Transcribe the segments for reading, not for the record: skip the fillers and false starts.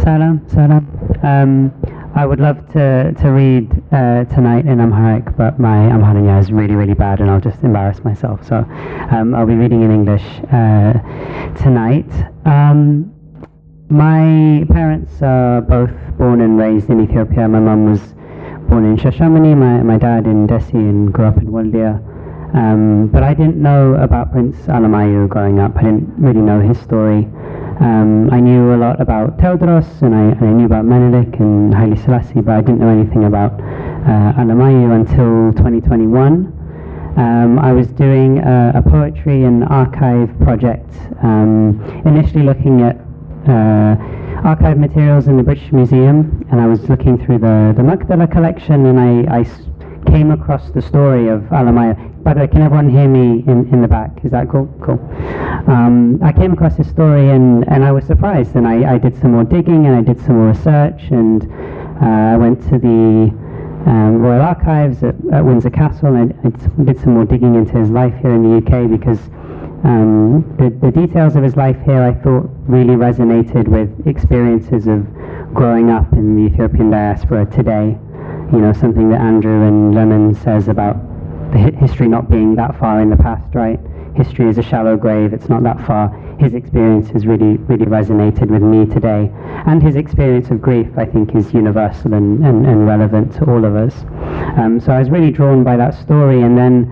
Salam. I would love to read tonight in Amharic, but my Amharic is really, really bad and I'll just embarrass myself. So I'll be reading in English tonight. My parents are both born and raised in Ethiopia. My mum was born in Shashamani, my dad in Desi, and grew up in Waldia. But I didn't know about Prince Alemayehu growing up. I didn't really know his story. I knew a lot about Theodros and I knew about Menelik and Haile Selassie, but I didn't know anything about Alemayehu until 2021. I was doing a poetry and archive project, initially looking at archive materials in the British Museum, and I was looking through the Magdala collection, and I came across the story of Alemayehu. By the way, can everyone hear me in the back? Is that cool? Cool. I came across this story and I was surprised, and I did some more digging and I did some more research, and I went to the Royal Archives at Windsor Castle, and I did some more digging into his life here in the UK, because the details of his life here I thought really resonated with experiences of growing up in the Ethiopian diaspora today. You know, something that Andrew and Lemon says about the history not being that far in the past, right? History is a shallow grave, it's not that far. His experience has really, really resonated with me today. And his experience of grief, I think, is universal and relevant to all of us. So I was really drawn by that story, and then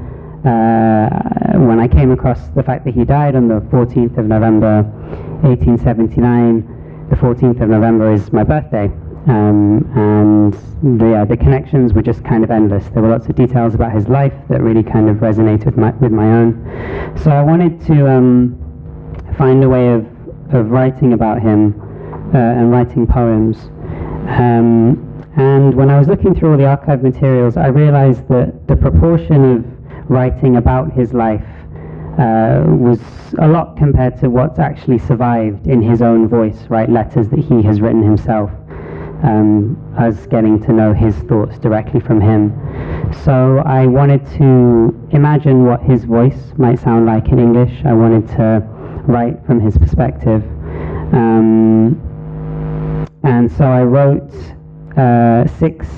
when I came across the fact that he died on the 14th of November 1879, the 14th of November is my birthday. And the connections were just kind of endless. There were lots of details about his life that really kind of resonated with my own. So I wanted to find a way of writing about him and writing poems. And when I was looking through all the archive materials, I realized that the proportion of writing about his life was a lot compared to what's actually survived in his own voice, right? Letters that he has written himself. Us getting to know his thoughts directly from him. So I wanted to imagine what his voice might sound like in English. I wanted to write from his perspective. And so I wrote 6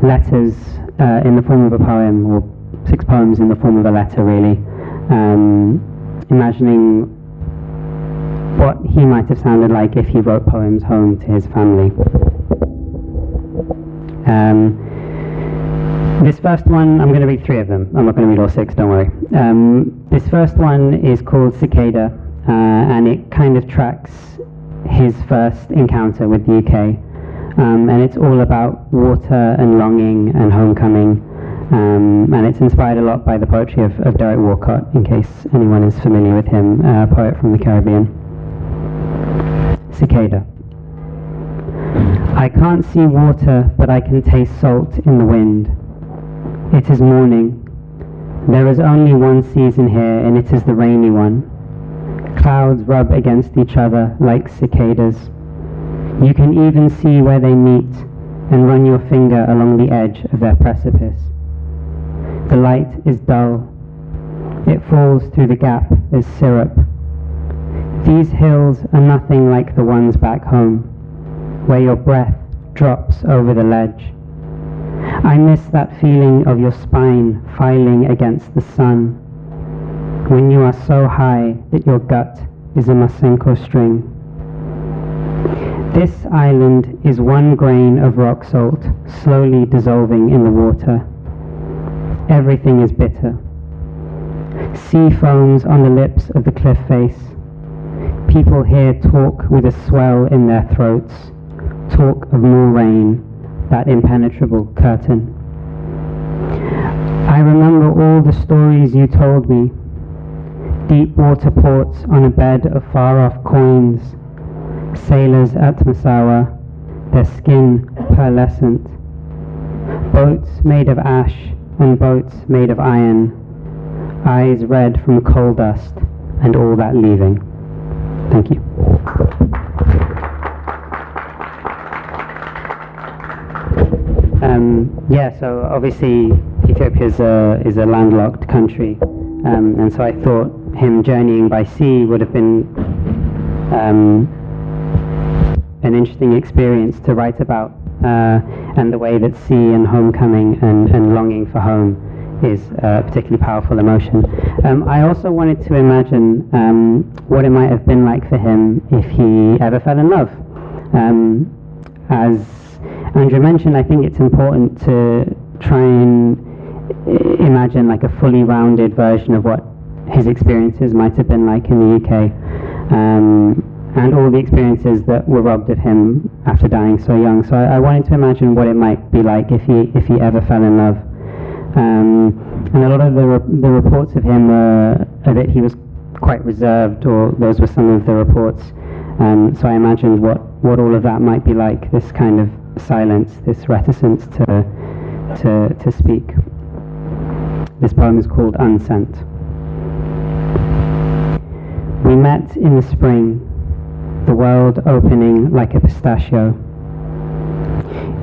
letters in the form of a poem, or 6 poems in the form of a letter, really, imagining what he might have sounded like if he wrote poems home to his family. This first one, I'm going to read 3 of them. I'm not going to read all 6, don't worry. This first one is called Cicada, and it kind of tracks his first encounter with the UK. And it's all about water and longing and homecoming. And it's inspired a lot by the poetry of Derek Walcott, in case anyone is familiar with him, a poet from the Caribbean. Cicada. I can't see water, but I can taste salt in the wind. It is morning. There is only one season here, and it is the rainy one. Clouds rub against each other like cicadas. You can even see where they meet and run your finger along the edge of their precipice. The light is dull. It falls through the gap as syrup. These hills are nothing like the ones back home, where your breath drops over the ledge. I miss that feeling of your spine filing against the sun, when you are so high that your gut is a Masenko string. This island is one grain of rock salt slowly dissolving in the water. Everything is bitter. Sea foams on the lips of the cliff face. People here talk with a swell in their throats, talk of more rain, that impenetrable curtain. I remember all the stories you told me, deep water ports on a bed of far-off coins, sailors at Massawa, their skin pearlescent, boats made of ash and boats made of iron, eyes red from coal dust and all that leaving. Thank you. So obviously Ethiopia is a landlocked country, and so I thought him journeying by sea would have been an interesting experience to write about, and the way that sea and homecoming and longing for home is a particularly powerful emotion. I also wanted to imagine what it might have been like for him if he ever fell in love. As Andrew mentioned, I think it's important to try and imagine like a fully rounded version of what his experiences might have been like in the UK, and all the experiences that were robbed of him after dying so young. So I wanted to imagine what it might be like if he ever fell in love. And a lot of the reports of him were that he was quite reserved, or those were some of the reports. So I imagined what all of that might be like, this kind of silence, this reticence to speak. This poem is called Unsent. We met in the spring, the world opening like a pistachio.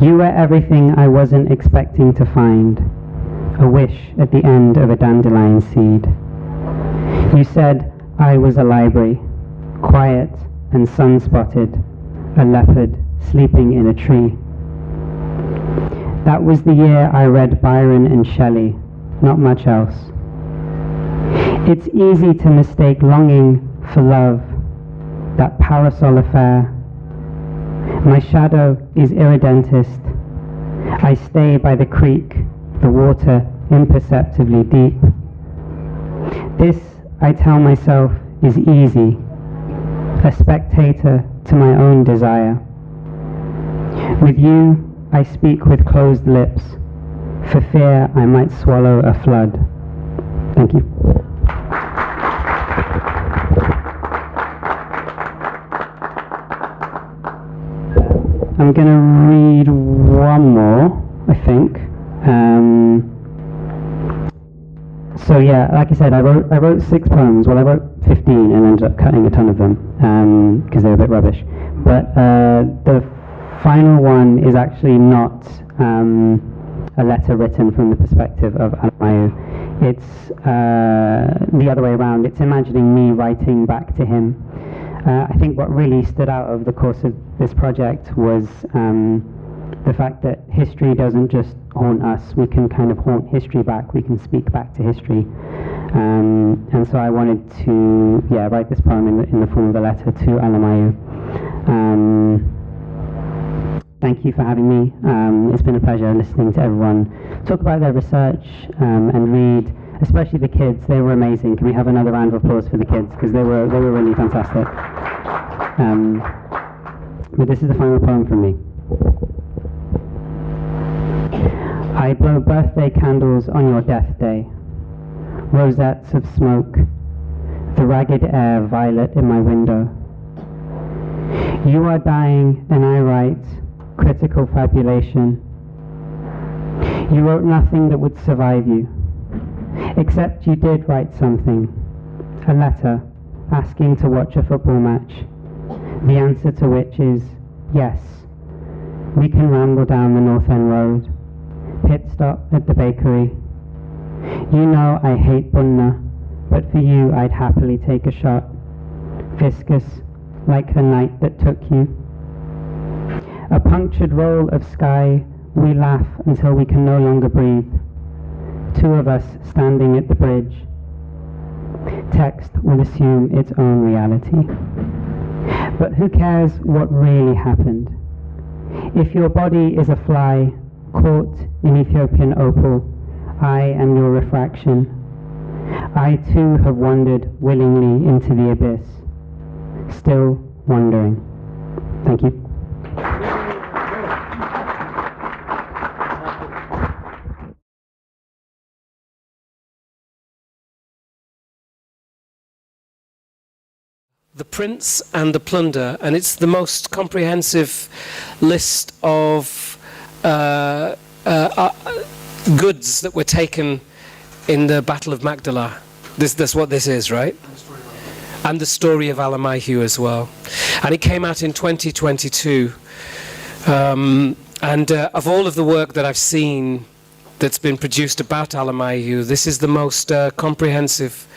You were everything I wasn't expecting to find, a wish at the end of a dandelion seed. You said I was a library, quiet and sun-spotted, a leopard sleeping in a tree. That was the year I read Byron and Shelley, not much else. It's easy to mistake longing for love, that parasol affair. My shadow is irredentist. I stay by the creek, the water imperceptibly deep. This, I tell myself, is easy, a spectator to my own desire. With you, I speak with closed lips, for fear I might swallow a flood. Thank you. I'm going to read one more, I think. So yeah, like I said, I wrote 6 poems. Well, I wrote 15 and ended up cutting a ton of them because they were a bit rubbish. But the final one is actually not a letter written from the perspective of Alemayehu. It's the other way around. It's imagining me writing back to him. I think what really stood out over the course of this project was the fact that history doesn't just haunt us. We can kind of haunt history back. We can speak back to history. And so I wanted to write this poem in the form of a letter to Alemayehu. Thank you for having me. It's been a pleasure listening to everyone talk about their research and read, especially the kids. They were amazing. Can we have another round of applause for the kids, because they were really fantastic. But this is the final poem from me. I blow birthday candles on your death day, rosettes of smoke, the ragged air violet in my window. You are dying and I write critical fabulation. You wrote nothing that would survive you, except you did write something, a letter asking to watch a football match, the answer to which is yes. We can ramble down the North End Road, pit stop at the bakery. You know I hate bunna, but for you I'd happily take a shot, viscous like the night that took you. A punctured roll of sky, we laugh until we can no longer breathe. 2 of us standing at the bridge. Text will assume its own reality. But who cares what really happened? If your body is a fly caught in Ethiopian opal, I am your refraction. I too have wandered willingly into the abyss, still wandering. Thank you. The Prince and the Plunder, and it's the most comprehensive list of goods that were taken in the Battle of Magdala. That's what this is, right? And the story of Alemayehu as well. And it came out in 2022. And of all of the work that I've seen that's been produced about Alemayehu, this is the most comprehensive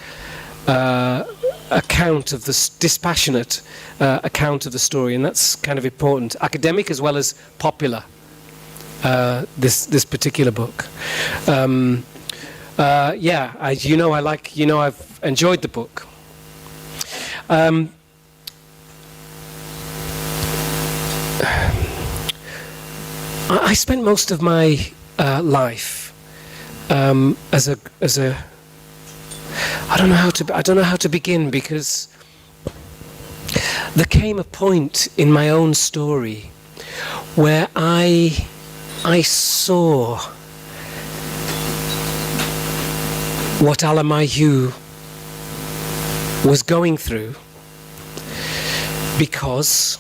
account of this dispassionate account of the story, and that's kind of important, academic as well as popular. This particular book. I've enjoyed the book. I spent most of my life as a I don't know how to begin, because there came a point in my own story where I saw what Alemayehu was going through, because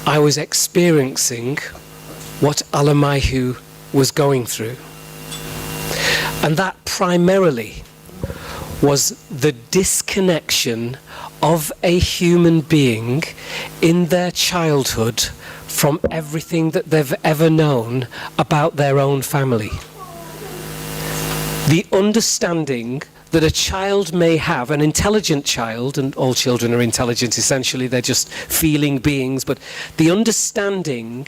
I was experiencing what Alemayehu was going through. And that primarily was the disconnection of a human being in their childhood from everything that they've ever known about their own family. The understanding that a child may have, an intelligent child, and all children are intelligent essentially, they're just feeling beings, but the understanding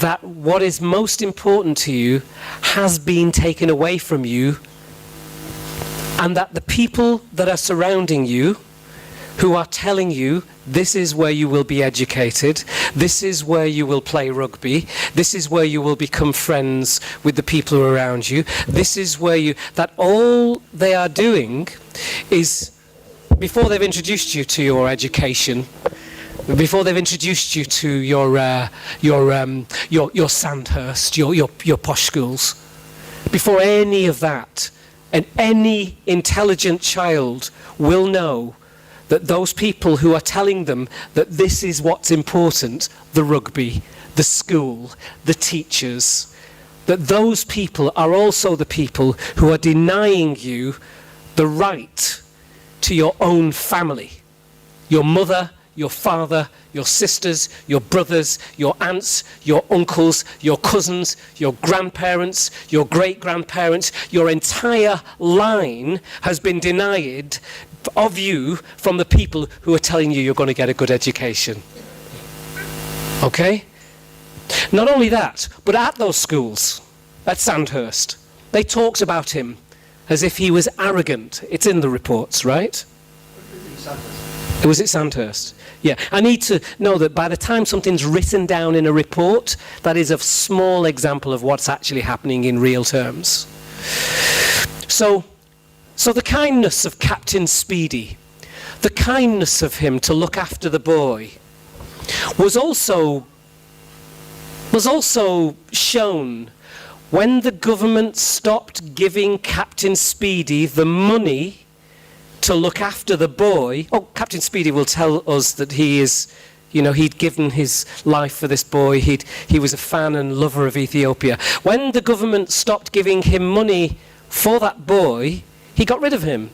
that what is most important to you has been taken away from you, and that the people that are surrounding you, who are telling you this is where you will be educated, this is where you will play rugby, this is where you will become friends with the people around you, this is where you, that all they are doing is, before they've introduced you to your education, before they've introduced you to your Sandhurst, your posh schools, before any of that, and any intelligent child will know that those people who are telling them that this is what's important, the rugby, the school, the teachers, that those people are also the people who are denying you the right to your own family, your mother, your father, your sisters, your brothers, your aunts, your uncles, your cousins, your grandparents, your great-grandparents. Your entire line has been denied of you from the people who are telling you you're going to get a good education. Okay? Not only that, but at those schools, at Sandhurst, they talked about him as if he was arrogant. It's in the reports, right? Was it Sandhurst? Yeah. I need to know that by the time something's written down in a report, that is a small example of what's actually happening in real terms. So the kindness of Captain Speedy, the kindness of him to look after the boy, was also shown when the government stopped giving Captain Speedy the money to look after the boy. Oh, Captain Speedy will tell us that he is, he'd given his life for this boy. He was a fan and lover of Ethiopia. When the government stopped giving him money for that boy, he got rid of him.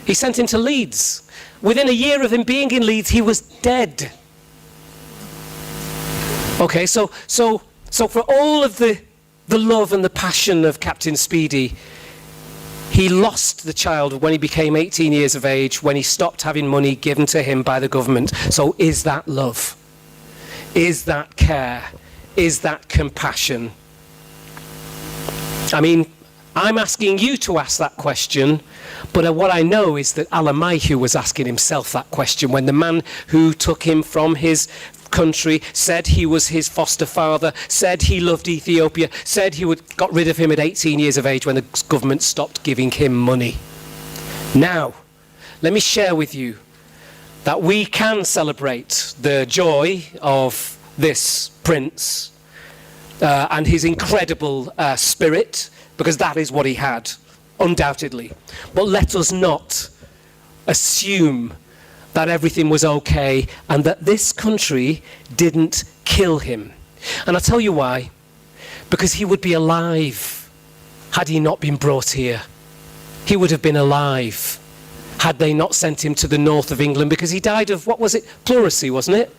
He sent him to Leeds. Within a year of him being in Leeds, he was dead. Okay, so for all of the love and the passion of Captain Speedy, he lost the child when he became 18 years of age, when he stopped having money given to him by the government. So is that love? Is that care? Is that compassion? I mean, I'm asking you to ask that question, but what I know is that Alemayehu was asking himself that question when the man who took him from his country said he was his foster father, said he loved Ethiopia, said he got rid of him at 18 years of age when the government stopped giving him money. Now, let me share with you that we can celebrate the joy of this prince and his incredible spirit, because that is what he had, undoubtedly. But let us not assume that everything was okay and that this country didn't kill him. And I'll tell you why. Because he would be alive had he not been brought here. He would have been alive had they not sent him to the north of England, because he died of, what was it? Pleurisy, wasn't it?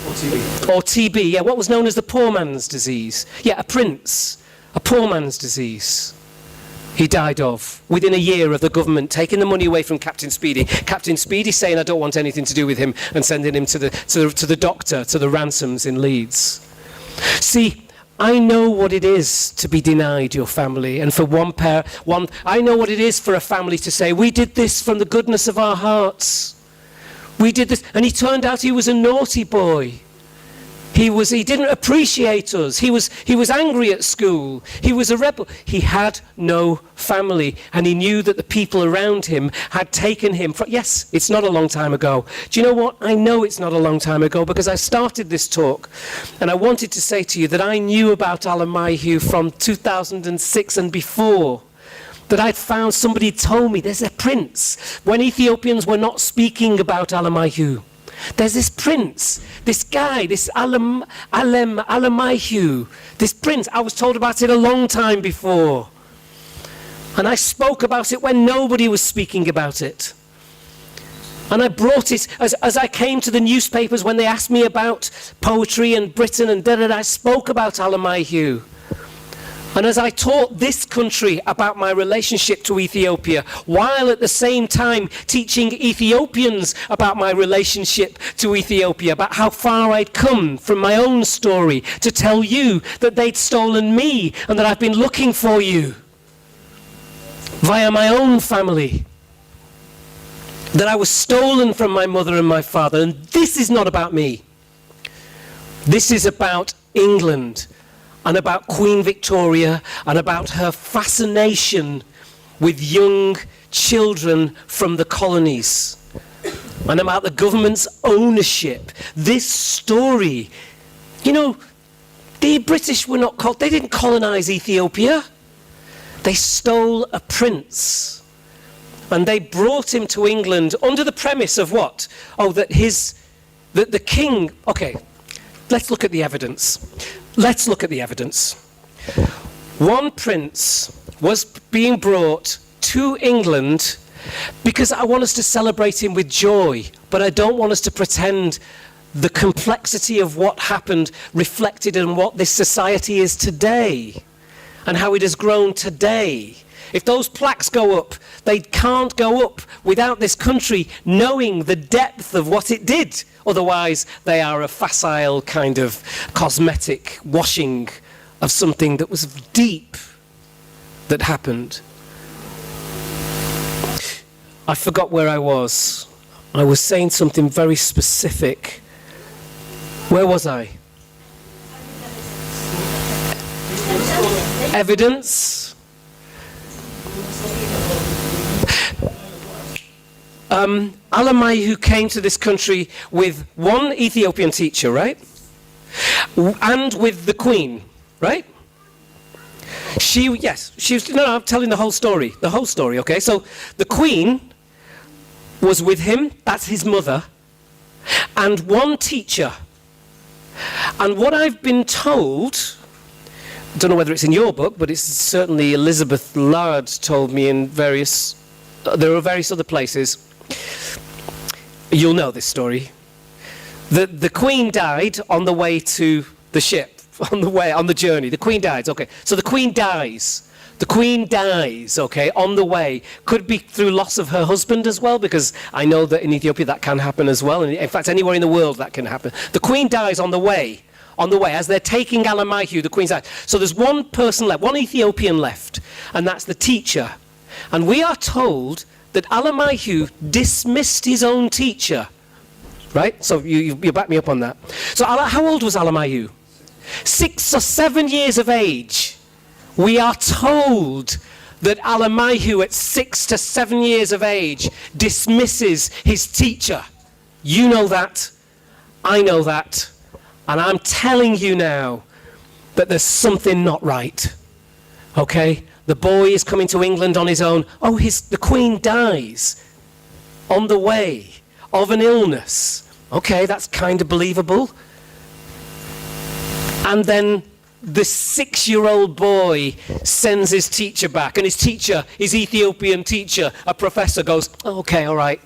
Or TB. Or TB, yeah, what was known as the poor man's disease. Yeah, a prince, a poor man's disease. he died of, within a year of the government taking the money away from Captain Speedy. Captain Speedy saying, I don't want anything to do with him, and sending him to the doctor, to the ransoms in Leeds. See, I know what it is to be denied your family, and for I know what it is for a family to say, we did this from the goodness of our hearts. We did this, and he turned out he was a naughty boy. He didn't appreciate us. He was angry at school. He was a rebel. He had no family, and he knew that the people around him had taken him from, yes, it's not a long time ago. Do you know what? I know it's not a long time ago because I started this talk, and I wanted to say to you that I knew about Alemayehu from 2006 and before. That I'd found, somebody told me, there's a prince. When Ethiopians were not speaking about Alemayehu, there's this prince, this guy, this Alemayehu, this prince. I was told about it a long time before. And I spoke about it when nobody was speaking about it. And I brought it, as I came to the newspapers when they asked me about poetry and Britain and I spoke about Alemayehu. And as I taught this country about my relationship to Ethiopia, while at the same time teaching Ethiopians about my relationship to Ethiopia, about how far I'd come from my own story to tell you that they'd stolen me and that I've been looking for you via my own family, that I was stolen from my mother and my father. And this is not about me. This is about England, and about Queen Victoria, and about her fascination with young children from the colonies, and about the government's ownership. This story, you know, the British were not, they didn't colonize Ethiopia. They stole a prince, and they brought him to England under the premise of what? Oh, that the king, okay, let's look at the evidence. Let's look at the evidence. One prince was being brought to England because I want us to celebrate him with joy, but I don't want us to pretend the complexity of what happened reflected in what this society is today and how it has grown today. If those plaques go up, they can't go up without this country knowing the depth of what it did. Otherwise, they are a facile kind of cosmetic washing of something that was deep that happened. I forgot where I was. I was saying something very specific. Where was I? Evidence. Alemayehu came to this country with one Ethiopian teacher, right? And with the Queen, right? I'm telling the whole story. The whole story, okay? So the Queen was with him, that's his mother, and one teacher. And what I've been told, I don't know whether it's in your book, but it's certainly Elizabeth Lard told me in there are various other places. You'll know this story. The Queen died on the way to the ship, on the journey. The Queen died, okay. So the Queen dies. The Queen dies, okay, on the way. Could be through loss of her husband as well, because I know that in Ethiopia that can happen as well. And in fact, anywhere in the world that can happen. The Queen dies on the way. As they're taking Alemayehu, the Queen's died. So there's one person left, one Ethiopian left, and that's the teacher. And we are told that Alemayehu dismissed his own teacher, right? So you back me up on that. So how old was Alemayehu? 6 or 7 years of age. We are told that Alemayehu at 6 to 7 years of age dismisses his teacher. You know that, I know that, and I'm telling you now that there's something not right, okay? The boy is coming to England on his own. Oh, the Queen dies on the way of an illness. Okay, that's kind of believable. And then the 6-year-old boy sends his teacher back, and his teacher, his Ethiopian teacher, a professor, goes, oh, okay, all right,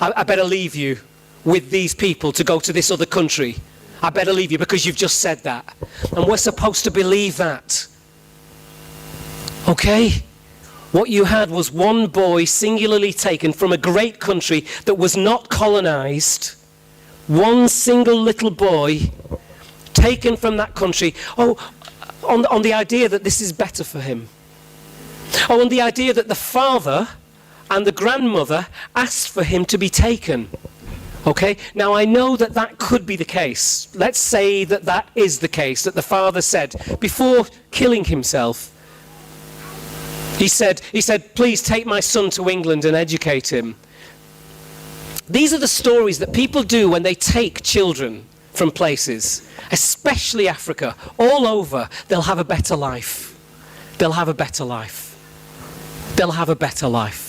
I better leave you with these people to go to this other country. I better leave you because you've just said that. And we're supposed to believe that. Okay? What you had was one boy singularly taken from a great country that was not colonized. One single little boy taken from that country, on the idea that this is better for him. On the idea that the father and the grandmother asked for him to be taken. Okay, now I know that that could be the case. Let's say that that is the case, that the father said, before killing himself, he said, please take my son to England and educate him. These are the stories that people do when they take children from places, especially Africa, all over. They'll have a better life. They'll have a better life. They'll have a better life.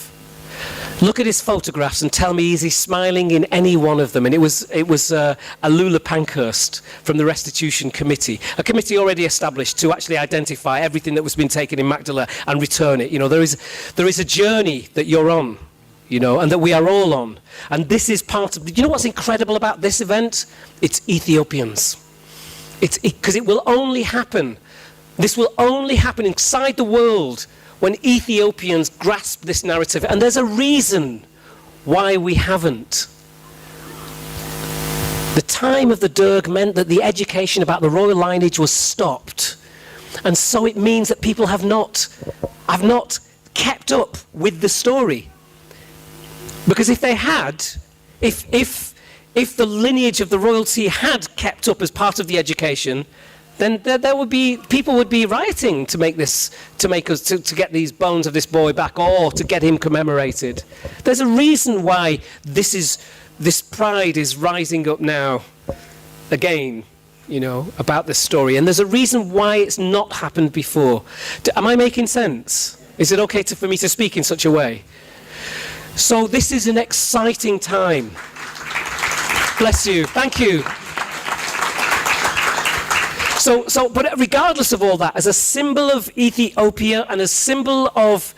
Look at his photographs and tell me, is he smiling in any one of them? And it was Alula Pankhurst from the Restitution Committee, a committee already established to actually identify everything that was being taken in Magdala and return it. You know, there is a journey that you're on, you know, and that we are all on. And this is part of, you know what's incredible about this event? It's Ethiopians. Because it will only happen, this will only happen inside the world when Ethiopians grasp this narrative. And there's a reason why we haven't. The time of the Derg meant that the education about the royal lineage was stopped. And so it means that people have not kept up with the story. Because if they had, if the lineage of the royalty had kept up as part of the education, then there would be, people would be rioting to make this, to get these bones of this boy back, or to get him commemorated. There's a reason why this pride is rising up now again, you know, about this story. And there's a reason why it's not happened before. Am I making sense? Is it okay for me to speak in such a way? So this is an exciting time. Bless you. Thank you. But regardless of all that, as a symbol of Ethiopia and a symbol of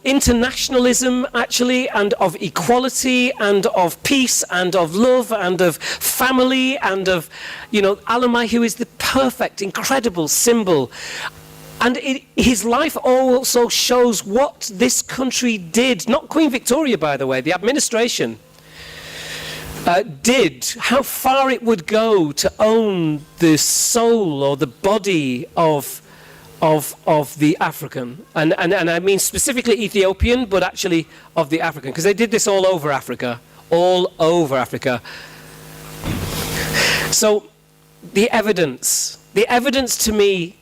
internationalism, actually, and of equality, and of peace, and of love, and of family, and of, you know, Alemayehu is the perfect, incredible symbol. And his life also shows what this country did, not Queen Victoria, by the way, the administration, did, how far it would go to own the soul or the body of the African, and I mean specifically Ethiopian, but actually of the African, because they did this all over Africa. So the evidence to me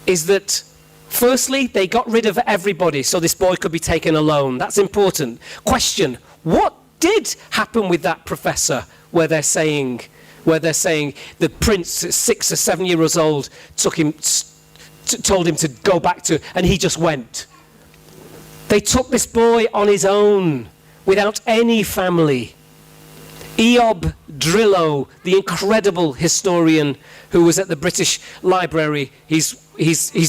is that, firstly, they got rid of everybody so this boy could be taken alone. That's important. Question: what did happen with that professor where they're saying the prince at 6 or 7 years old told him to go back to, and he just went? They took this boy on his own without any family. Eob Drillo, the incredible historian who was at the British Library, he's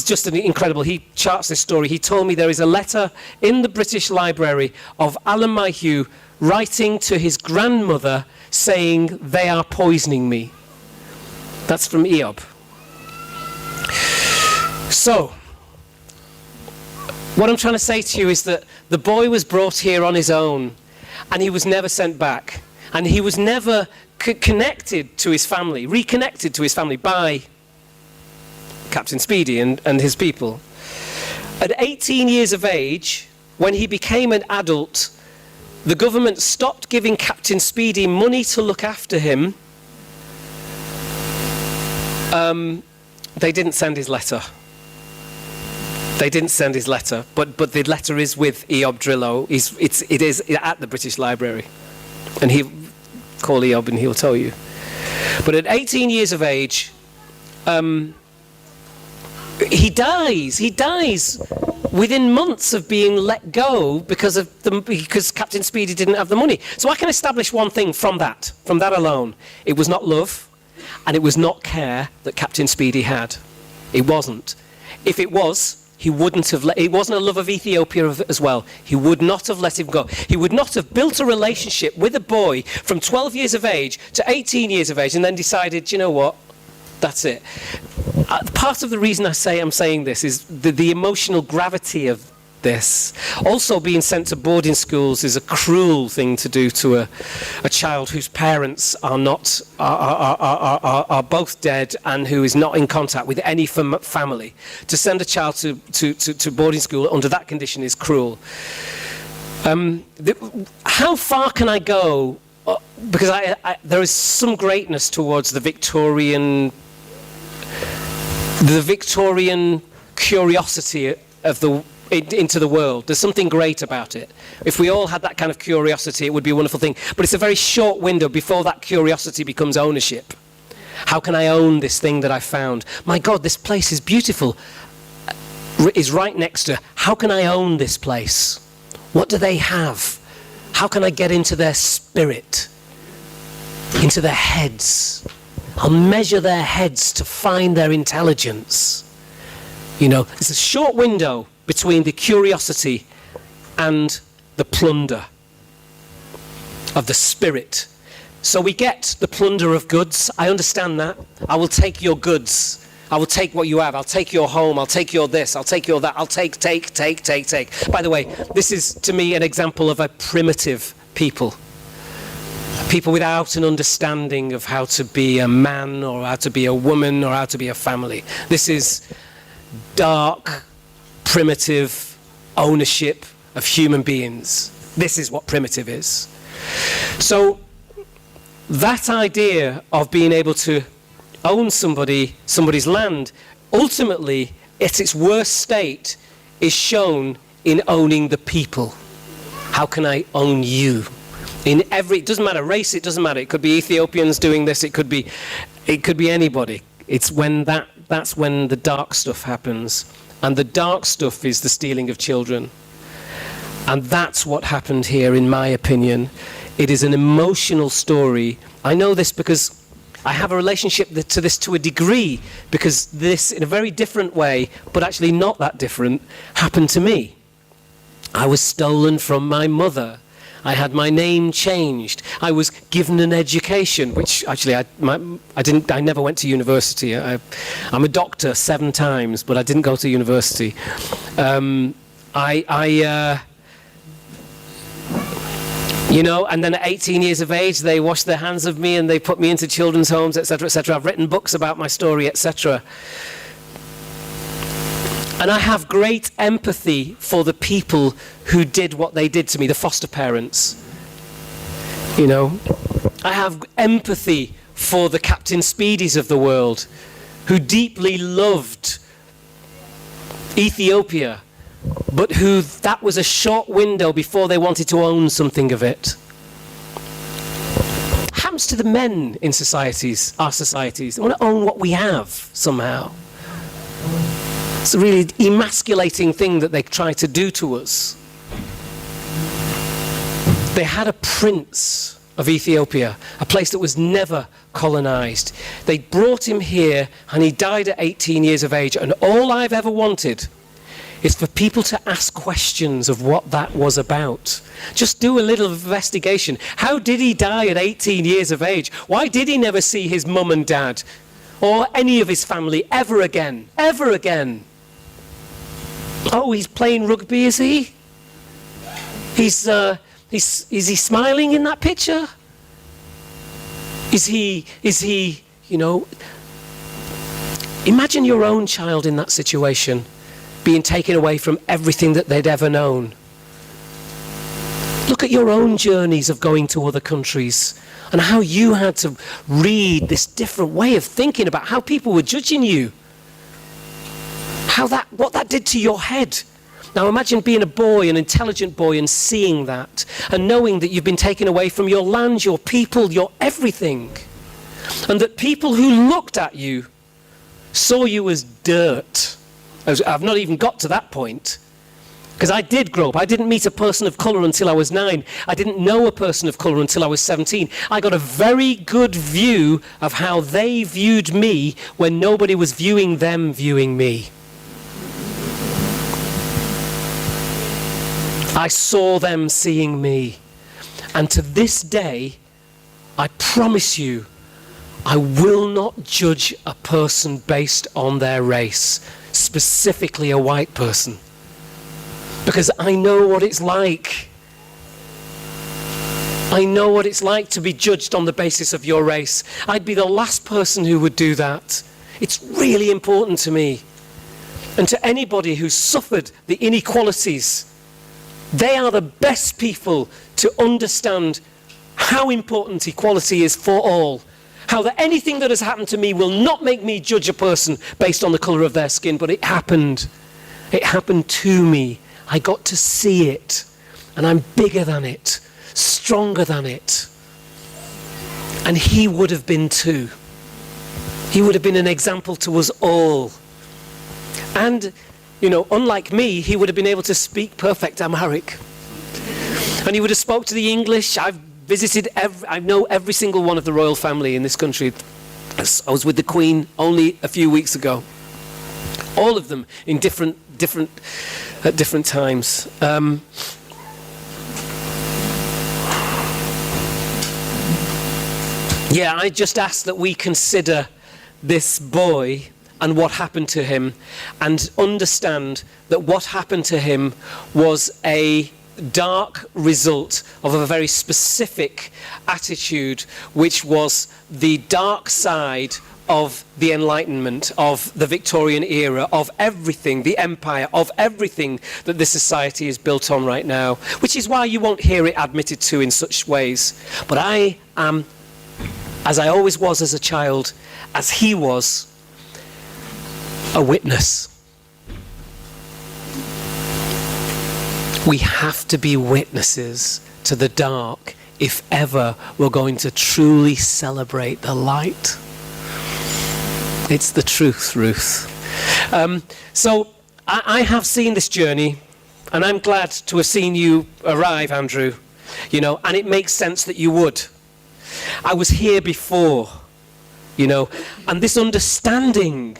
just an incredible, he charts this story. He told me there is a letter in the British Library of Alemayehu writing to his grandmother saying, "They are poisoning me." That's from Eob. So, what I'm trying to say to you is that the boy was brought here on his own, and he was never sent back, and he was never reconnected to his family by Captain Speedy and his people. At 18 years of age, when he became an adult, the government stopped giving Captain Speedy money to look after him. They didn't send his letter. But the letter is with Eob Drillo. It is at the British Library. And call Eob and he'll tell you. But at 18 years of age, he dies within months of being let go because Captain Speedy didn't have the money. So I can establish one thing from that alone. It was not love, and it was not care that Captain Speedy had. It wasn't. If it was, he wouldn't have it wasn't a love of Ethiopia as well. He would not have let him go. He would not have built a relationship with a boy from 12 years of age to 18 years of age and then decided, you know what, that's it. Part of the reason I'm saying this is the emotional gravity of this. Also, being sent to boarding schools is a cruel thing to do to a child whose parents are not are both dead and who is not in contact with any family. To send a child to boarding school under that condition is cruel. How far can I go? Because there is some greatness towards the Victorian curiosity of into the world. There's something great about it. If we all had that kind of curiosity, it would be a wonderful thing. But it's a very short window before that curiosity becomes ownership. How can I own this thing that I found? My God, this place is beautiful. Is right next to. How can I own this place? What do they have? How can I get into their spirit? Into their heads? I'll measure their heads to find their intelligence. You know, it's a short window between the curiosity and the plunder of the spirit. So we get the plunder of goods. I understand that. I will take your goods. I will take what you have. I'll take your home. I'll take your this. I'll take your that. I'll take. By the way, this is to me an example of a primitive people. People without an understanding of how to be a man or how to be a woman or how to be a family. This is dark, primitive ownership of human beings. This is what primitive is. So that idea of being able to own somebody's land, ultimately, at its worst state, is shown in owning the people. How can I own you? It doesn't matter race, it doesn't matter. It could be Ethiopians doing this, it could be anybody. It's when that's when the dark stuff happens. And the dark stuff is the stealing of children. And that's what happened here, in my opinion. It is an emotional story. I know this because I have a relationship to this to a degree, because this, in a very different way, but actually not that different, happened to me. I was stolen from my mother. I had my name changed. I was given an education, which actually I never went to university. I'm a doctor 7 times, but I didn't go to university. You know, and then at 18 years of age, they washed their hands of me and they put me into children's homes, etc., etc. I've written books about my story, etc. And I have great empathy for the people who did what they did to me, the foster parents. You know, I have empathy for the Captain Speedies of the world, who deeply loved Ethiopia, but who that was a short window before they wanted to own something of it. What happens to the men in societies, our societies? They want to own what we have somehow. It's a really emasculating thing that they try to do to us. They had a prince of Ethiopia, a place that was never colonized. They brought him here and he died at 18 years of age, and all I've ever wanted is for people to ask questions of what that was about. Just do a little investigation. How did he die at 18 years of age? Why did he never see his mum and dad or any of his family ever again? Ever again? Oh, he's playing rugby, is he? Is he smiling in that picture? Is he, you know, imagine your own child in that situation, being taken away from everything that they'd ever known. Look at your own journeys of going to other countries and how you had to read this different way of thinking about how people were judging you. What that did to your head. Now imagine being a boy, an intelligent boy, and seeing that, and knowing that you've been taken away from your land, your people, your everything. And that people who looked at you saw you as dirt. I've not even got to that point. Because I did grow up. I didn't meet a person of colour until I was 9. I didn't know a person of colour until I was 17. I got a very good view of how they viewed me when nobody was viewing them viewing me. I saw them seeing me. And to this day, I promise you, I will not judge a person based on their race, specifically a white person. because I know what it's like. I know what it's like to be judged on the basis of your race. I'd be the last person who would do that. It's really important to me. And to anybody who's suffered the inequalities, they are the best people to understand how important equality is for all. How that anything that has happened to me will not make me judge a person based on the colour of their skin, but it happened. It happened to me. I got to see it. And I'm bigger than it, stronger than it. And he would have been too. He would have been an example to us all. And, you know, unlike me, he would have been able to speak perfect Amharic. And he would have spoke to the English. I know every single one of the royal family in this country. I was with the Queen only a few weeks ago. All of them in at different times. Yeah, I just ask that we consider this boy and what happened to him, and understand that what happened to him was a dark result of a very specific attitude, which was the dark side of the Enlightenment, of the Victorian era, of everything, the empire, of everything that this society is built on right now, which is why you won't hear it admitted to in such ways. But I am, as I always was as a child, as he was, a witness. We have to be witnesses to the dark if ever we're going to truly celebrate the light. It's the truth, Ruth. So I have seen this journey, and I'm glad to have seen you arrive, Andrew, you know, and it makes sense that you would. I was here before, you know, and this understanding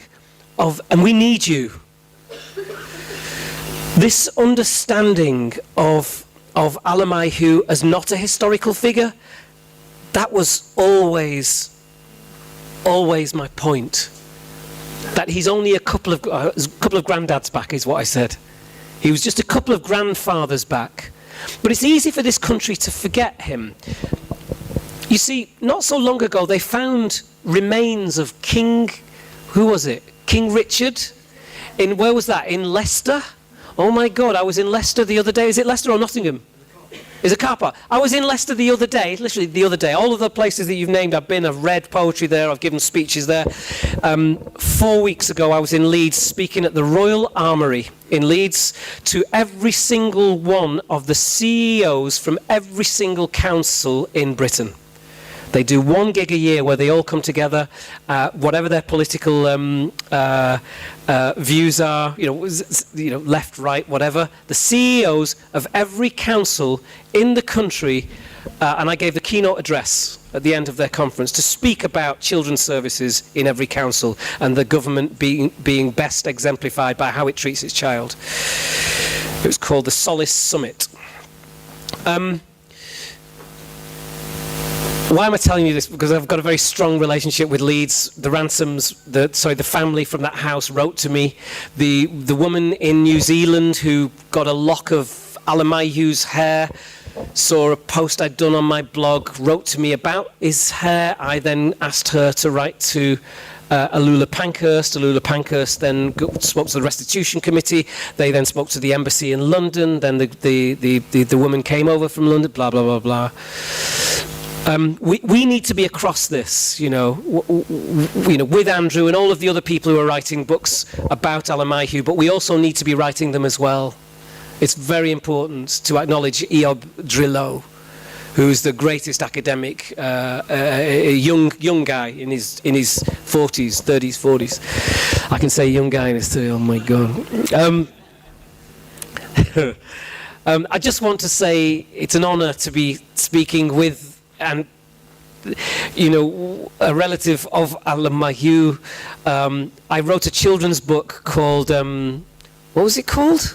of, and we need you. This understanding of Alemayehu as not a historical figure, that was always my point. That he's only a couple of granddads back is what I said. He was just a couple of grandfathers back. But it's easy for this country to forget him. You see, not so long ago they found remains of King, who was it? King Richard, where was that? In Leicester? Oh my God, I was in Leicester the other day. Is it Leicester or Nottingham? It's a car park. I was in Leicester the other day, literally the other day. All of the places that you've named, I've read poetry there, I've given speeches there. 4 weeks ago, I was in Leeds speaking at the Royal Armoury in Leeds to every single one of the CEOs from every single council in Britain. They do one gig a year where they all come together, whatever their political views are, you know, left, right, whatever. The CEOs of every council in the country, and I gave the keynote address at the end of their conference to speak about children's services in every council and the government being best exemplified by how it treats its child. It was called the Solace Summit. Why am I telling you this? Because I've got a very strong relationship with Leeds. The Ransoms, the family from that house wrote to me. The woman in New Zealand who got a lock of Alemayehu's hair saw a post I'd done on my blog, wrote to me about his hair. I then asked her to write to Alula Pankhurst. Alula Pankhurst then spoke to the Restitution Committee. They then spoke to the embassy in London. Then the woman came over from London, blah, blah, blah, blah. We need to be across this, with Andrew and all of the other people who are writing books about Alemayehu, but we also need to be writing them as well. It's very important to acknowledge Eob Drillo, who's the greatest academic, a young guy in his 40s, 30s, 40s. I can say young guy in his 30s, oh my God. I just want to say it's an honor to be speaking with a relative of Alemayehu. I wrote a children's book called, what was it called?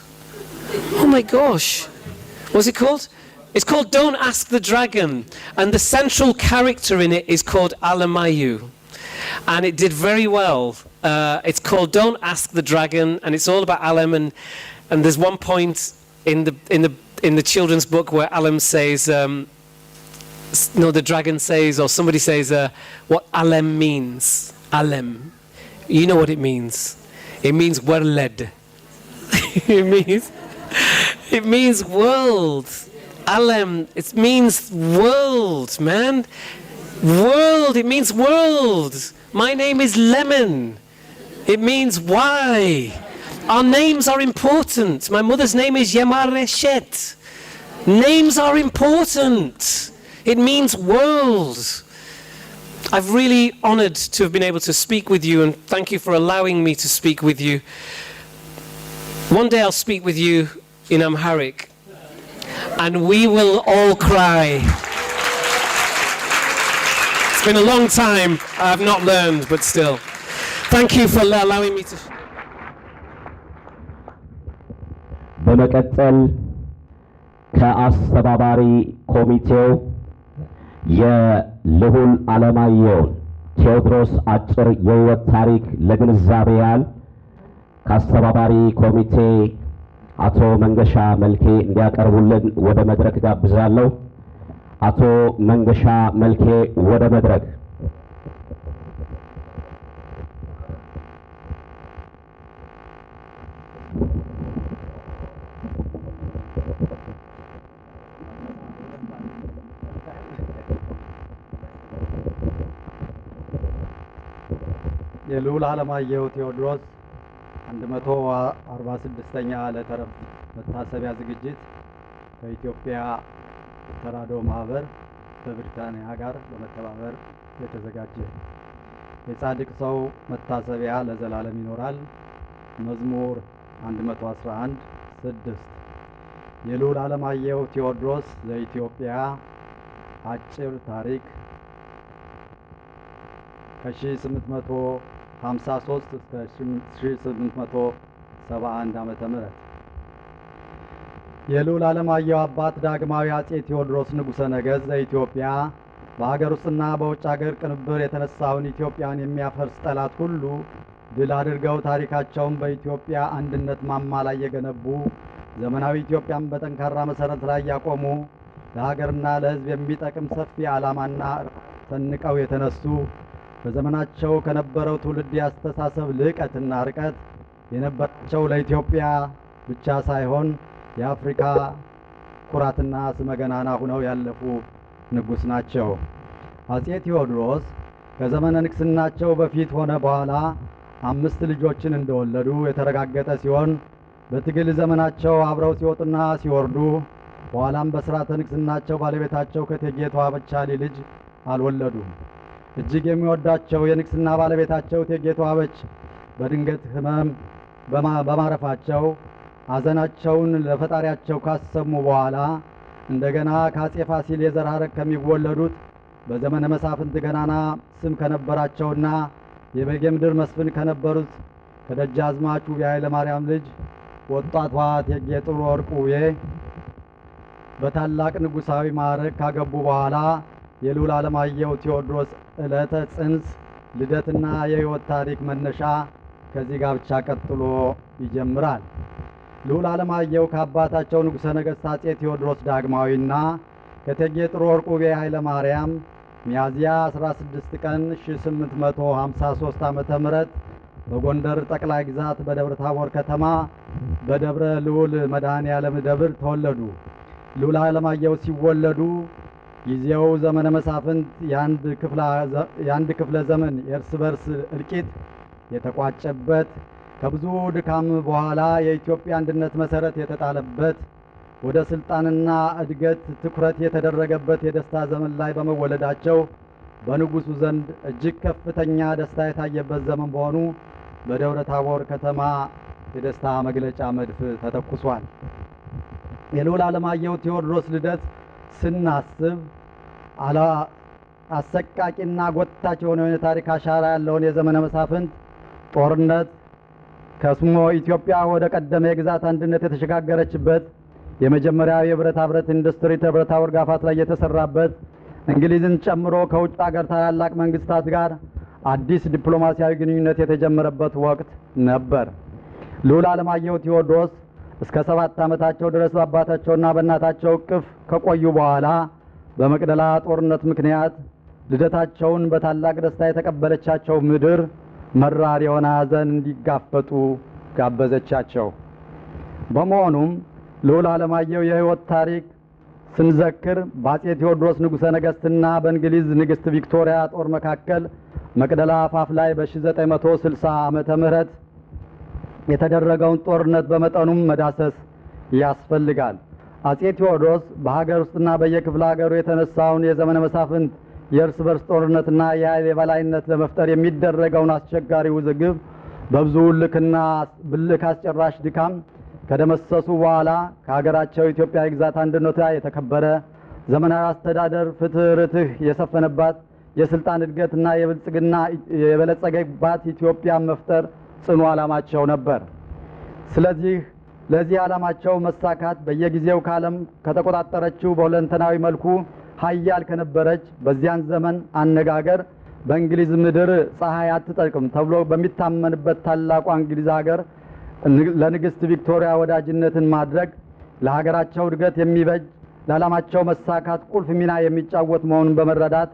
Oh my gosh. What was it called? It's called Don't Ask the Dragon. And the central character in it is called Alemayehu. And it did very well. It's called Don't Ask the Dragon, and it's all about Alem. And there's one point in the children's book where Alam says, no, the dragon says, or somebody says, what Alem means. Alem. You know what it means. It means world. it means world. Alem, it means world, man. World, it means world. My name is Lemon. It means why. Our names are important. My mother's name is Yemareshet. Names are important. It means world. I'm really honored to have been able to speak with you, and thank you for allowing me to speak with you. One day I'll speak with you in Amharic, and we will all cry. It's been a long time. I have not learned, but still. Thank you for allowing me to... በመቀጠል ከአስተባባሪ ኮሚቴው የልሁል አለማየሁን ቴዎድሮስ አጭር የህይወት ታሪክ ለግንዛቤ ያህል ከአስተባባሪ ኮሚቴ አቶ መንገሻ መልኬ እንዲያቀርቡልን ወደ መድረክ ጋብዛለሁ። አቶ መንገሻ መልኬ ወደ መድረክ። የልዑል አለማየሁ ቴዎድሮስ 146ኛ ዕለተ ዕረፍት መታሰቢያ ዝግጅት ከኢትዮጵያ ተራድኦ ማህበር በብሪታንያ ጋር በመተባበር የተዘጋጀ የጻድቅ ሰው መታሰቢያ ለዘላለም ይኖራል። መዝሙር 111:6 የልዑል አለማየሁ ቴዎድሮስ ዘኢትዮጵያ አጭር ታሪክ ከ1853 እስከ 1871 ዓመተ ምህረት የልዑል አለማየሁ አባት ዳግማዊ አጼ ቴዎድሮስ ንጉሠ ነገሥት ዘኢትዮጵያ በሀገር ውስጥና በውጭ ሀገር ቅንብር የተነሳውን ኢትዮጵያን የሚያፈርስ ጠላት ሁሉ ድል አድርገው ታሪካቸውን በኢትዮጵያ አንድነት ማማ ላይ የገነቡ ዘመናዊ ኢትዮጵያን በጠንካራ መሰረት ላይ ያቆሙ ለሀገርና ለሕዝብ የሚጠቅም ሰፊ ዓላማና ሰንቀው የተነሱ በዘመናቸው ከነበረው ትውልድ ያስተሳሰብ ልዕቀትና ርቀት የነበራቸው ለኢትዮጵያ ብቻ ሳይሆን የአፍሪካ ኩራትና ስመገናና ሆነው ያለፉ ንጉሥ ናቸው። አጼ ቴዎድሮስ ከዘመነ ንግስናቸው በፊት ሆነ በኋላ 5 ልጆችን እንደወለዱ የተረጋገጠ ሲሆን በትግል ዘመናቸው አብረው ሲወጡና ሲወርዱ በኋላም በሥርዓተ ንግስናቸው ባለቤታቸው ከእቴጌ ተዋበች ልጅ አልወለዱም። እጅግ የሚወዳቸው የንግስና ባለቤታቸው እቴጌ ተዋበች በድንገት ህመም በማረፋቸው ሐዘናቸውን ለፈጣሪያቸው ካሰሙ በኋላ እንደገና ከአጼ ፋሲል የዘር ሐረግ ከሚወለዱት በዘመነ መሳፍንት ገናና ስም ከነበራቸውና የበጌ ምድር መስፍን ከነበሩት ከደጃዝማቹ የኃይለ ማርያም ልጅ ወጣቷ እቴጌ ጥሩ ወርቅ ውቤ በታላቅ ንጉሳዊ ማዕረግ ካገቡ በኋላ የልዑል አለማየሁ ቴዎድሮስ ዕለተ ጽንስ ልደትና የሕይወት ታሪክ መነሻ ከዚህ ጋብቻ ቀጥሎ ይጀምራል። ልዑል አለማየሁ ከአባታቸው ንጉሠ ነገሥት አጼ ቴዎድሮስ ዳግማዊና ከእቴጌ ጥሩ ወርቅ ውቤ ኃይለ ማርያም ሚያዝያ 16 ቀን 1853 ዓመተ ምህረት በጎንደር ጠቅላይ ግዛት በደብረ ታቦር ከተማ በደብረ ልዑል መድኃኔ ዓለም ደብር ተወለዱ። ልዑል አለማየሁ ሲወለዱ ጊዜው ዘመነ መሳፍንት የአንድ ክፍለ ዘመን የእርስ በርስ እልቂት የተቋጨበት ከብዙ ድካም በኋላ የኢትዮጵያ አንድነት መሰረት የተጣለበት ወደ ስልጣንና እድገት ትኩረት የተደረገበት የደስታ ዘመን ላይ በመወለዳቸው በንጉሱ ዘንድ እጅግ ከፍተኛ ደስታ የታየበት ዘመን በሆኑ በደብረ ታቦር ከተማ የደስታ መግለጫ መድፍ ተተኩሷል። የልዑል አለማየሁ ቴዎድሮስ ልደት ስናስብ አሰቃቂና ጎታች የሆነውን የታሪክ አሻራ ያለውን የዘመነ መሳፍንት ጦርነት ከስሞ ኢትዮጵያ ወደ ቀደመ የግዛት አንድነት የተሸጋገረችበት የመጀመሪያው የብረታ ብረት ኢንዱስትሪ ደብረ ታቦር ጋፋት ላይ የተሰራበት እንግሊዝን ጨምሮ ከውጭ ሀገር ታላላቅ መንግስታት ጋር አዲስ ዲፕሎማሲያዊ ግንኙነት የተጀመረበት ወቅት ነበር። ልዑል አለማየሁ ቴዎድሮስ እስከ 7 ዓመታቸው ድረስ በአባታቸውና በእናታቸው እቅፍ ከቆዩ በኋላ በመቅደላ ጦርነት ምክንያት ልደታቸውን በታላቅ ደስታ የተቀበለቻቸው ምድር መራር የሆነ ሐዘን እንዲጋፈጡ ጋበዘቻቸው። በመሆኑም ልዑል አለማየሁ የሕይወት ታሪክ ስንዘክር በአጼ ቴዎድሮስ ንጉሠ ነገሥትና በእንግሊዝ ንግሥት ቪክቶሪያ ጦር መካከል መቅደላ አፋፍ ላይ በ1960 ዓመተ ምህረት የተደረገውን ጦርነት በመጠኑም መዳሰስ ያስፈልጋል። አጼ ቴዎድሮስ በሀገር ውስጥና በየክፍለ ሀገሩ የተነሳውን የዘመነ መሳፍንት የእርስ በርስ ጦርነትና የኃይል የበላይነት ለመፍጠር የሚደረገውን አስቸጋሪ ውዝግብ በብዙ ልክና ብልክ አስጨራሽ ድካም ከደመሰሱ በኋላ ከሀገራቸው ኢትዮጵያ ግዛት አንድነቷ የተከበረ ዘመናዊ አስተዳደር፣ ፍትህ፣ ርትህ የሰፈነባት የስልጣን እድገትና የብልጽግና የበለጸገባት ኢትዮጵያ መፍጠር ጽኑ ዓላማቸው ነበር። ስለዚህ ለዚህ ዓላማቸው መሳካት በየጊዜው ከዓለም ከተቆጣጠረችው በሁለንተናዊ መልኩ ሀያል ከነበረች በዚያን ዘመን አነጋገር በእንግሊዝ ምድር ፀሐይ አትጠልቅም ተብሎ በሚታመንበት ታላቋ እንግሊዝ ሀገር ለንግሥት ቪክቶሪያ ወዳጅነትን ማድረግ ለሀገራቸው እድገት የሚበጅ ለዓላማቸው መሳካት ቁልፍ ሚና የሚጫወት መሆኑን በመረዳት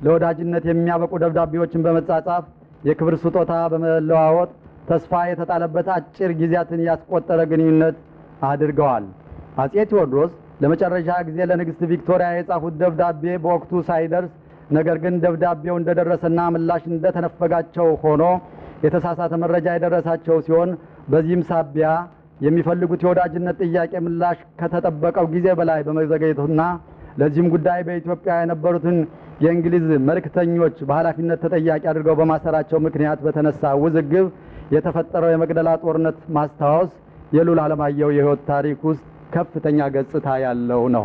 ለወዳጅነት የሚያበቁ ደብዳቤዎችን በመጻጻፍ የክብር ስጦታ በመለዋወጥ ተስፋ የተጣለበት አጭር ጊዜያትን ያስቆጠረ ግንኙነት አድርገዋል። አጼ ቴዎድሮስ ለመጨረሻ ጊዜ ለንግሥት ቪክቶሪያ የጻፉት ደብዳቤ በወቅቱ ሳይደርስ ነገር ግን ደብዳቤው እንደደረሰና ምላሽ እንደተነፈጋቸው ሆኖ የተሳሳተ መረጃ የደረሳቸው ሲሆን በዚህም ሳቢያ የሚፈልጉት የወዳጅነት ጥያቄ ምላሽ ከተጠበቀው ጊዜ በላይ በመዘግየቱና ለዚህም ጉዳይ በኢትዮጵያ የነበሩትን የእንግሊዝ መልእክተኞች በኃላፊነት ተጠያቂ አድርገው በማሰራቸው ምክንያት በተነሳ ውዝግብ የተፈጠረው የመቅደላ ጦርነት ማስታወስ የልዑል አለማየሁ የሕይወት ታሪክ ውስጥ ከፍተኛ ገጽታ ያለው ነው።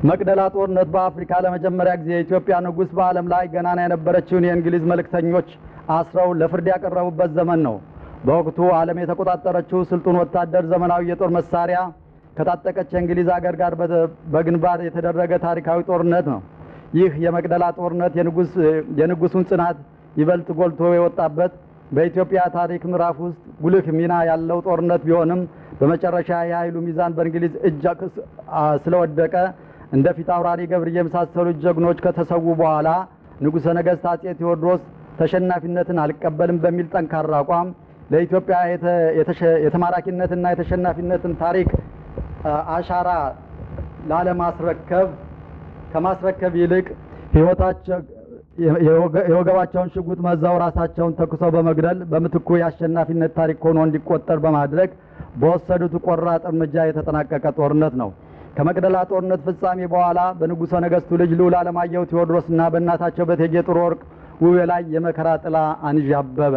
መቅደላ ጦርነት በአፍሪካ ለመጀመሪያ ጊዜ የኢትዮጵያ ንጉሥ በዓለም ላይ ገናና የነበረችውን የእንግሊዝ መልእክተኞች አስረው ለፍርድ ያቀረቡበት ዘመን ነው። በወቅቱ ዓለም የተቆጣጠረችው ስልጡን ወታደር ዘመናዊ የጦር መሳሪያ ከታጠቀች የእንግሊዝ ሀገር ጋር በግንባር የተደረገ ታሪካዊ ጦርነት ነው። ይህ የመቅደላ ጦርነት የንጉሱን ጽናት ይበልጥ ጎልቶ የወጣበት በኢትዮጵያ ታሪክ ምዕራፍ ውስጥ ጉልህ ሚና ያለው ጦርነት ቢሆንም በመጨረሻ የኃይሉ ሚዛን በእንግሊዝ እጅ ስለወደቀ እንደ ፊት አውራሪ ገብርዬ የመሳሰሉት ጀግኖች ከተሰዉ በኋላ ንጉሠ ነገሥት አጼ ቴዎድሮስ ተሸናፊነትን አልቀበልም በሚል ጠንካራ አቋም ለኢትዮጵያ የተማራኪነትና የተሸናፊነትን ታሪክ አሻራ ከማስረከብ ይልቅ የወገባቸውን ሽጉጥ መዛው ራሳቸውን ተኩሰው በመግደል በምትኩ የአሸናፊነት ታሪክ ሆኖ እንዲቆጠር በማድረግ በወሰዱት ቆራጥ እርምጃ የተጠናቀቀ ጦርነት ነው። ከመቅደላ ጦርነት ፍጻሜ በኋላ በንጉሠ ነገሥቱ ልጅ ልዑል አለማየሁ ቴዎድሮስና በእናታቸው በእቴጌ ጥሩ ወርቅ ውቤ ላይ የመከራ ጥላ አንዣበበ።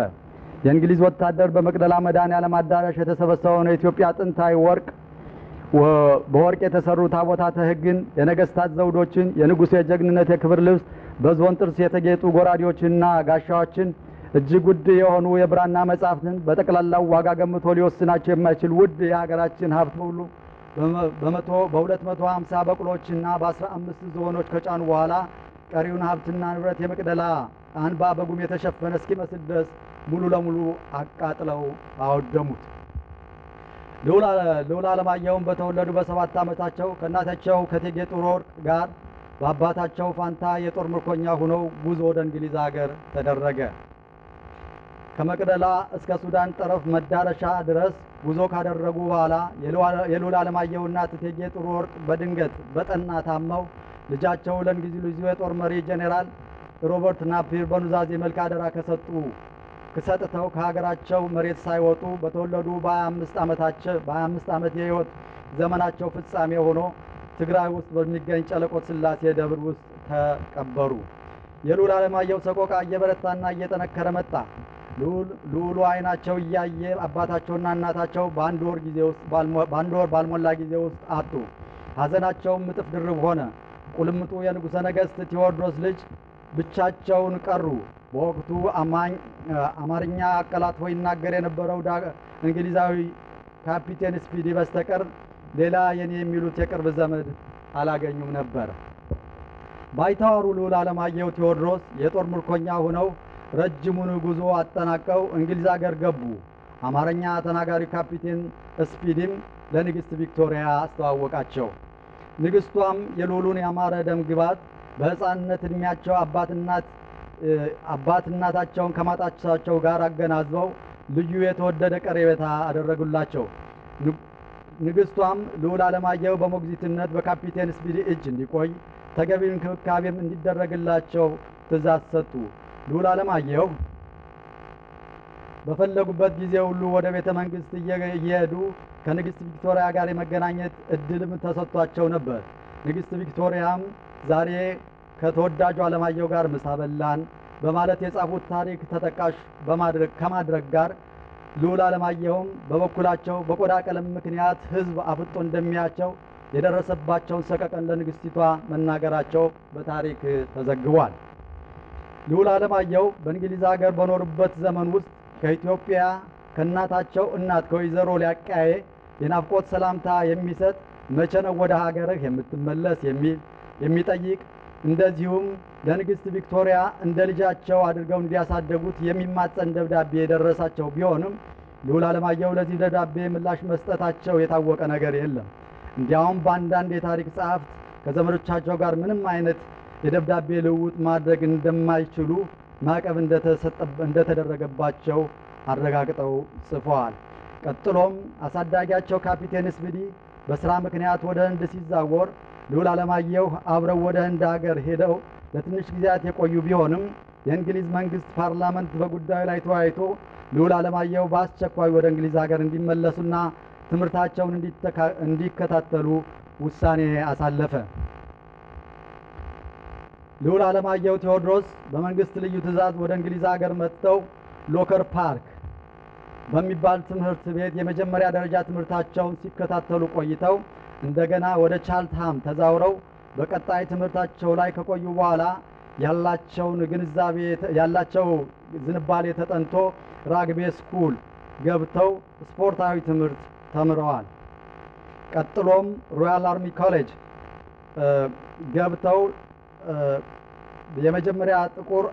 የእንግሊዝ ወታደር በመቅደላ መድኃኔዓለም አዳራሽ የተሰበሰበውን የኢትዮጵያ ጥንታዊ በወርቅ የተሰሩ ታቦታተ ሕግን፣ የነገስታት ዘውዶችን፣ የንጉሡ የጀግንነት የክብር ልብስ፣ በዝሆን ጥርስ የተጌጡ ጎራዴዎችንና ጋሻዎችን፣ እጅግ ውድ የሆኑ የብራና መጻሕፍትን በጠቅላላው ዋጋ ገምቶ ሊወስናቸው የማይችል ውድ የሀገራችን ሀብት ሁሉ በ250 በቅሎችና በ15 ዝሆኖች ከጫኑ በኋላ ቀሪውን ሀብትና ንብረት የመቅደላ አንባ በጉም የተሸፈነ እስኪመስል ድረስ ሙሉ ለሙሉ አቃጥለው አወደሙት። ልዑል አለማየሁም በተወለዱ በ7 ዓመታቸው ከእናታቸው ከእቴጌ ጥሩ ወርቅ ጋር በአባታቸው ፋንታ የጦር ምርኮኛ ሆነው ጉዞ ወደ እንግሊዝ ሀገር ተደረገ። ከመቅደላ እስከ ሱዳን ጠረፍ መዳረሻ ድረስ ጉዞ ካደረጉ በኋላ የልዑል አለማየሁ እናት እቴጌ ጥሩ ወርቅ በድንገት በጠና ታመው ልጃቸው ለእንግሊዙ የጦር መሪ ጄኔራል ሮበርት ናፒር በኑዛዜ መልክ አደራ ከሰጥተው ከሀገራቸው መሬት ሳይወጡ በተወለዱ በ25 ዓመት የሕይወት ዘመናቸው ፍጻሜ ሆኖ ትግራይ ውስጥ በሚገኝ ጨለቆት ስላሴ ደብር ውስጥ ተቀበሩ። የልዑል አለማየሁ ሰቆቃ እየበረታና እየጠነከረ መጣ። ልዑሉ አይናቸው እያየ አባታቸውና እናታቸው በአንድ ወር ባልሞላ ጊዜ ውስጥ አጡ። ሐዘናቸውም እጥፍ ድርብ ሆነ። ቁልምጡ የንጉሠ ነገሥት ቴዎድሮስ ልጅ ብቻቸውን ቀሩ። በወቅቱ አማርኛ አቀላጥፎ ይናገር የነበረው እንግሊዛዊ ካፒቴን ስፒዲ በስተቀር ሌላ የኔ የሚሉት የቅርብ ዘመድ አላገኙም ነበር። ባይታወሩ ልዑል አለማየሁ ቴዎድሮስ የጦር ምርኮኛ ሆነው ረጅሙን ጉዞ አጠናቀው እንግሊዝ ሀገር ገቡ። አማርኛ ተናጋሪ ካፒቴን ስፒዲም ለንግሥት ቪክቶሪያ አስተዋወቃቸው። ንግሥቷም የልዑሉን ያማረ ደም ግባት በሕፃንነት ዕድሜያቸው አባትናታቸውን ከማጣታቸው ጋር አገናዝበው ልዩ የተወደደ ቀረቤታ አደረጉላቸው። ንግሥቷም ልዑል አለማየሁ በሞግዚትነት በካፒቴን ስፒዲ እጅ እንዲቆይ ተገቢው እንክብካቤም እንዲደረግላቸው ትእዛዝ ሰጡ። ልዑል አለማየሁ በፈለጉበት ጊዜ ሁሉ ወደ ቤተ መንግሥት እየሄዱ ከንግሥት ቪክቶሪያ ጋር የመገናኘት እድልም ተሰጥቷቸው ነበር። ንግሥት ቪክቶሪያም ዛሬ ከተወዳጁ አለማየሁ ጋር ምሳ በላን በማለት የጻፉት ታሪክ ተጠቃሽ ከማድረግ ጋር ልዑል አለማየሁም በበኩላቸው በቆዳ ቀለም ምክንያት ሕዝብ አፍጦ እንደሚያቸው የደረሰባቸውን ሰቀቀን ለንግሥቲቷ መናገራቸው በታሪክ ተዘግቧል። ልዑል አለማየሁ በእንግሊዝ ሀገር በኖሩበት ዘመን ውስጥ ከኢትዮጵያ ከእናታቸው እናት ከወይዘሮ ሊያቃዬ የናፍቆት ሰላምታ የሚሰጥ መቼ ነው ወደ ሀገርህ የምትመለስ የሚጠይቅ እንደዚሁም ለንግሥት ቪክቶሪያ እንደ ልጃቸው አድርገው እንዲያሳደጉት የሚማጸን ደብዳቤ የደረሳቸው ቢሆንም ልዑል አለማየሁ ለዚህ ደብዳቤ ምላሽ መስጠታቸው የታወቀ ነገር የለም። እንዲያውም በአንዳንድ የታሪክ ጸሐፍት ከዘመዶቻቸው ጋር ምንም አይነት የደብዳቤ ልውውጥ ማድረግ እንደማይችሉ ማዕቀብ እንደተደረገባቸው አረጋግጠው ጽፈዋል። ቀጥሎም አሳዳጊያቸው ካፒቴን ስፒዲ በሥራ ምክንያት ወደ ህንድ ሲዛወር ልዑል አለማየሁ አብረው ወደ ህንድ ሀገር ሄደው ለትንሽ ጊዜያት የቆዩ ቢሆንም የእንግሊዝ መንግስት ፓርላመንት በጉዳዩ ላይ ተወያይቶ ልዑል አለማየሁ በአስቸኳይ ወደ እንግሊዝ ሀገር እንዲመለሱና ትምህርታቸውን እንዲከታተሉ ውሳኔ አሳለፈ። ልዑል አለማየሁ ቴዎድሮስ በመንግስት ልዩ ትእዛዝ ወደ እንግሊዝ ሀገር መጥተው ሎከር ፓርክ በሚባል ትምህርት ቤት የመጀመሪያ ደረጃ ትምህርታቸውን ሲከታተሉ ቆይተው እንደገና ወደ ቻልትሃም ተዛውረው በቀጣይ ትምህርታቸው ላይ ከቆዩ በኋላ ያላቸው ዝንባሌ ተጠንቶ ራግቤ ስኩል ገብተው ስፖርታዊ ትምህርት ተምረዋል። ቀጥሎም ሮያል አርሚ ኮሌጅ ገብተው የመጀመሪያ ጥቁር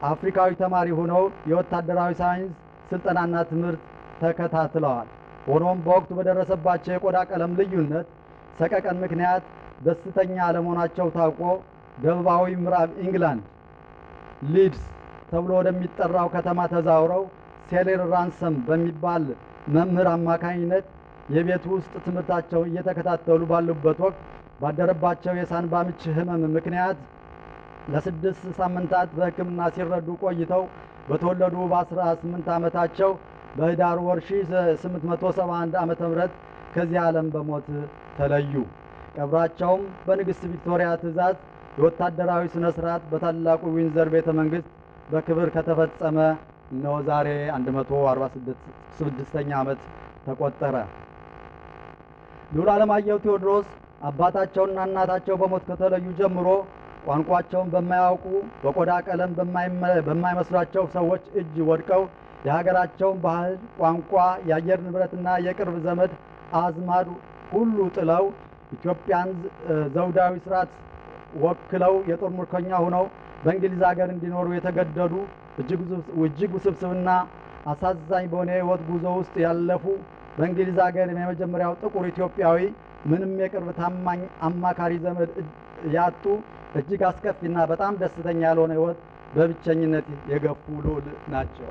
አፍሪካዊ ተማሪ ሆነው የወታደራዊ ሳይንስ ስልጠናና ትምህርት ተከታትለዋል። ሆኖም በወቅቱ በደረሰባቸው የቆዳ ቀለም ልዩነት ሰቀቀን ምክንያት ደስተኛ አለመሆናቸው ታውቆ ደቡባዊ ምዕራብ ኢንግላንድ ሊድስ ተብሎ ወደሚጠራው ከተማ ተዛውረው ሴሌር ራንሰም በሚባል መምህር አማካኝነት የቤት ውስጥ ትምህርታቸውን እየተከታተሉ ባሉበት ወቅት ባደረባቸው የሳንባ ምች ህመም ምክንያት ለ6 ሳምንታት በሕክምና ሲረዱ ቆይተው በተወለዱ በ18 ዓመታቸው በህዳር ወር 1871 ዓመተ ምህረት ከዚህ ዓለም በሞት ተለዩ። ቀብራቸውም በንግሥት ቪክቶሪያ ትእዛዝ የወታደራዊ ስነ ስርዓት በታላቁ ዊንዘር ቤተ መንግስት በክብር ከተፈጸመ ነው ዛሬ 146ኛ ዓመት ተቆጠረ። ልዑል አለማየሁ ቴዎድሮስ አባታቸውና እናታቸው በሞት ከተለዩ ጀምሮ ቋንቋቸውን በማያውቁ በቆዳ ቀለም በማይመስሏቸው ሰዎች እጅ ወድቀው የሀገራቸውን ባህል፣ ቋንቋ፣ የአየር ንብረትና የቅርብ ዘመድ አዝማድ ሁሉ ጥለው ኢትዮጵያን ዘውዳዊ ስርዓት ወክለው የጦር ምርኮኛ ሆነው በእንግሊዝ ሀገር እንዲኖሩ የተገደዱ እጅግ ውስብስብና አሳዛኝ በሆነ የህይወት ጉዞ ውስጥ ያለፉ በእንግሊዝ ሀገር የመጀመሪያው ጥቁር ኢትዮጵያዊ ምንም የቅርብ ታማኝ አማካሪ ዘመድ ያጡ እጅግ አስከፊና በጣም ደስተኛ ያልሆነ ህይወት በብቸኝነት የገፉ ልዑል ናቸው።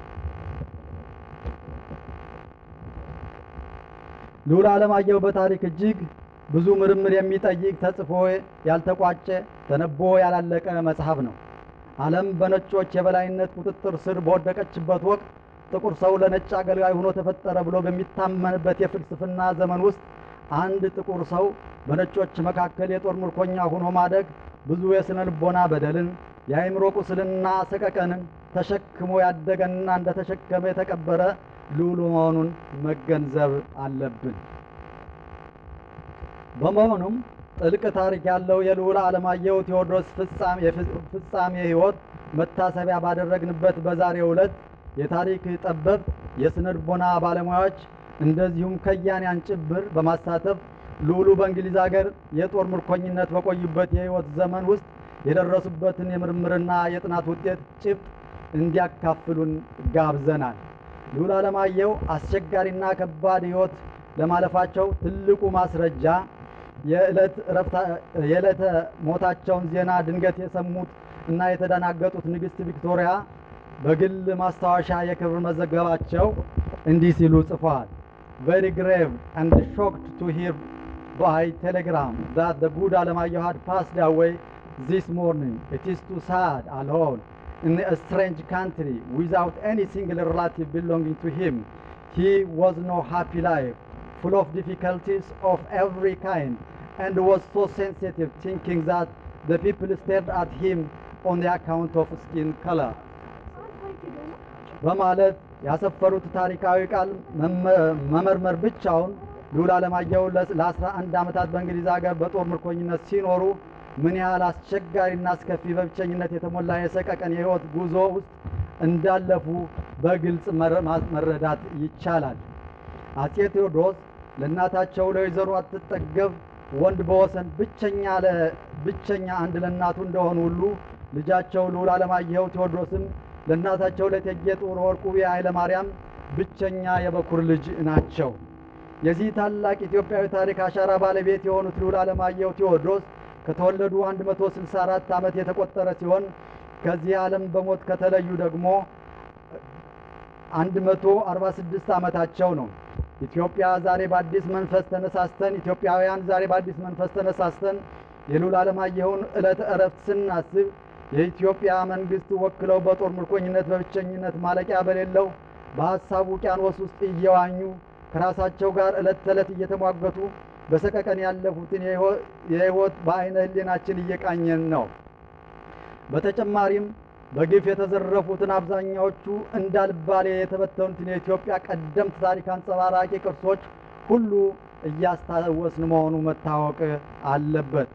ልዑል አለማየሁ በታሪክ እጅግ ብዙ ምርምር የሚጠይቅ ተጽፎ ያልተቋጨ ተነቦ ያላለቀ መጽሐፍ ነው። ዓለም በነጮች የበላይነት ቁጥጥር ስር በወደቀችበት ወቅት ጥቁር ሰው ለነጭ አገልጋይ ሆኖ ተፈጠረ ብሎ በሚታመንበት የፍልስፍና ዘመን ውስጥ አንድ ጥቁር ሰው በነጮች መካከል የጦር ምርኮኛ ሆኖ ማደግ ብዙ የስነ ልቦና በደልን፣ የአእምሮ ቁስልና ሰቀቀንን ተሸክሞ ያደገና እንደተሸከመ የተቀበረ ልዑል መሆኑን መገንዘብ አለብን። በመሆኑም ጥልቅ ታሪክ ያለው የልዑል አለማየሁ ቴዎድሮስ ፍጻሜ ሕይወት መታሰቢያ ባደረግንበት በዛሬው ዕለት የታሪክ ጠበብት፣ የስነ ልቦና ባለሙያዎች እንደዚሁም ከያንያን ጭምር በማሳተፍ ልዑሉ በእንግሊዝ ሀገር የጦር ምርኮኝነት በቆዩበት የሕይወት ዘመን ውስጥ የደረሱበትን የምርምርና የጥናት ውጤት ጭብጥ እንዲያካፍሉን ጋብዘናል። ልዑል አለማየሁ አስቸጋሪና ከባድ ሕይወት ለማለፋቸው ትልቁ ማስረጃ የዕለተ ሞታቸውን ዜና ድንገት የሰሙት እና የተደናገጡት ንግሥት ቪክቶሪያ በግል ማስታወሻ የክብር መዘገባቸው እንዲህ ሲሉ ጽፈዋል። Very grave and shocked to hear by telegram that the good Alemayehu had passed away this morning. It is too sad, alone, in a strange country, without any single relative belonging to him. He was no happy life, full of difficulties of every kind, and was so sensitive, thinking that the people stared at him on the account of skin color. በማለት ያሰፈሩት ታሪካዊ ቃል መመርመር ብቻውን ልዑል አለማየሁ ለ11 ዓመታት በእንግሊዝ ሀገር በጦር ምርኮኝነት ሲኖሩ ምን ያህል አስቸጋሪና አስከፊ በብቸኝነት የተሞላ የሰቀቀን የሕይወት ጉዞ ውስጥ እንዳለፉ በግልጽ መረዳት ይቻላል። አጼ ቴዎድሮስ ለእናታቸው ለወይዘሮ አትጠገብ ወንድ በወሰን ብቸኛ አንድ ለእናቱ እንደሆኑ ሁሉ ልጃቸው ልዑል አለማየሁ ቴዎድሮስም ለእናታቸው ለእቴጌ ጡር ወርቁ የኃይለ ማርያም ብቸኛ የበኩር ልጅ ናቸው። የዚህ ታላቅ ኢትዮጵያዊ ታሪክ አሻራ ባለቤት የሆኑት ልዑል አለማየሁ ቴዎድሮስ ከተወለዱ 164 ዓመት የተቆጠረ ሲሆን ከዚህ ዓለም በሞት ከተለዩ ደግሞ 146 ዓመታቸው ነው። ኢትዮጵያውያን ዛሬ በአዲስ መንፈስ ተነሳስተን የልዑል አለማየሁን ዕለተ ዕረፍት ስናስብ የኢትዮጵያ መንግስት ወክለው በጦር ምርኮኝነት በብቸኝነት ማለቂያ በሌለው በሐሳብ ውቅያኖስ ውስጥ እየዋኙ ከራሳቸው ጋር ዕለት ተዕለት እየተሟገቱ በሰቀቀን ያለፉትን የሕይወት በአይነ ህሊናችን እየቃኘን ነው። በተጨማሪም በግፍ የተዘረፉትን አብዛኛዎቹ እንዳልባሌ የተበተኑትን የኢትዮጵያ ቀደምት ታሪክ አንጸባራቂ ቅርሶች ሁሉ እያስታወስን መሆኑ መታወቅ አለበት።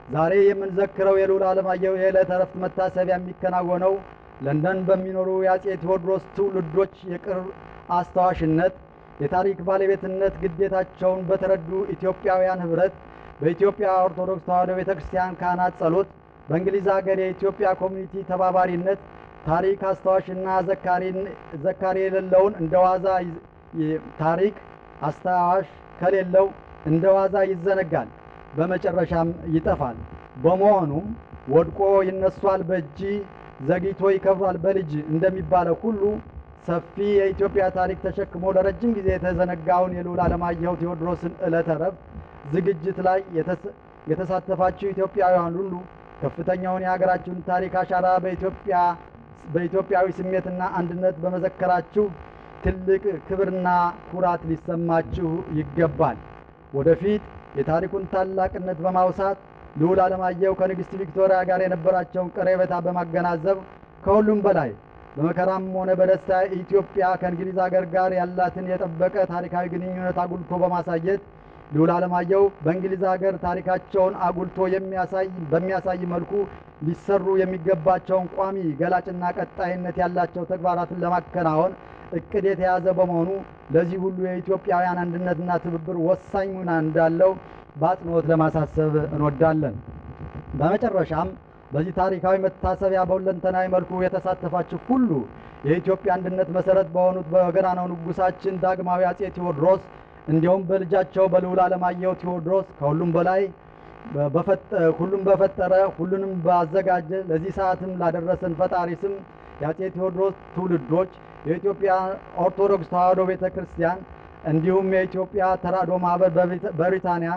ዛሬ የምንዘክረው የልዑል አለማየሁ የዕለተ ዕረፍት መታሰቢያ የሚከናወነው ለንደን በሚኖሩ የአጼ ቴዎድሮስ ትውልዶች የቅርብ አስታዋሽነት የታሪክ ባለቤትነት ግዴታቸውን በተረዱ ኢትዮጵያውያን ህብረት በኢትዮጵያ ኦርቶዶክስ ተዋሕዶ ቤተክርስቲያን ካህናት ጸሎት በእንግሊዝ ሀገር የኢትዮጵያ ኮሚኒቲ ተባባሪነት ታሪክ አስታዋሽና ዘካሪ የሌለውን እንደዋዛ ታሪክ አስታዋሽ ከሌለው እንደዋዛ ይዘነጋል፣ በመጨረሻም ይጠፋል። በመሆኑም ወድቆ ይነሷል በእጅ ዘግይቶ ይከብራል በልጅ እንደሚባለው ሁሉ ሰፊ የኢትዮጵያ ታሪክ ተሸክሞ ለረጅም ጊዜ የተዘነጋውን የልዑል አለማየሁ ቴዎድሮስን ዕለተ ዕረፍት ዝግጅት ላይ የተሳተፋችሁ ኢትዮጵያውያን ሁሉ ከፍተኛውን የሀገራችሁን ታሪክ አሻራ በኢትዮጵያዊ ስሜትና አንድነት በመዘከራችሁ ትልቅ ክብርና ኩራት ሊሰማችሁ ይገባል። ወደፊት የታሪኩን ታላቅነት በማውሳት ልዑል አለማየሁ ከንግሥት ቪክቶሪያ ጋር የነበራቸውን ቀረቤታ በማገናዘብ ከሁሉም በላይ በመከራም ሆነ በደስታ ኢትዮጵያ ከእንግሊዝ ሀገር ጋር ያላትን የጠበቀ ታሪካዊ ግንኙነት አጉልቶ በማሳየት ልዑል አለማየሁ በእንግሊዝ ሀገር ታሪካቸውን አጉልቶ በሚያሳይ መልኩ ሊሰሩ የሚገባቸውን ቋሚ ገላጭና ቀጣይነት ያላቸው ተግባራትን ለማከናወን እቅድ የተያዘ በመሆኑ ለዚህ ሁሉ የኢትዮጵያውያን አንድነትና ትብብር ወሳኝ ሚና እንዳለው በአጽንኦት ለማሳሰብ እንወዳለን። በመጨረሻም በዚህ ታሪካዊ መታሰቢያ በሁለንተናዊ መልኩ የተሳተፋችሁ ሁሉ የኢትዮጵያ አንድነት መሰረት በሆኑት በገናናው ንጉሳችን ዳግማዊ አጼ ቴዎድሮስ እንዲሁም በልጃቸው በልዑል አለማየሁ ቴዎድሮስ ከሁሉም በላይ ሁሉም በፈጠረ ሁሉንም ባዘጋጀ ለዚህ ሰዓትም ላደረሰን ፈጣሪ ስም የአጼ ቴዎድሮስ ትውልዶች የኢትዮጵያ ኦርቶዶክስ ተዋሕዶ ቤተክርስቲያን እንዲሁም የኢትዮጵያ ተራድኦ ማህበር በብሪታንያ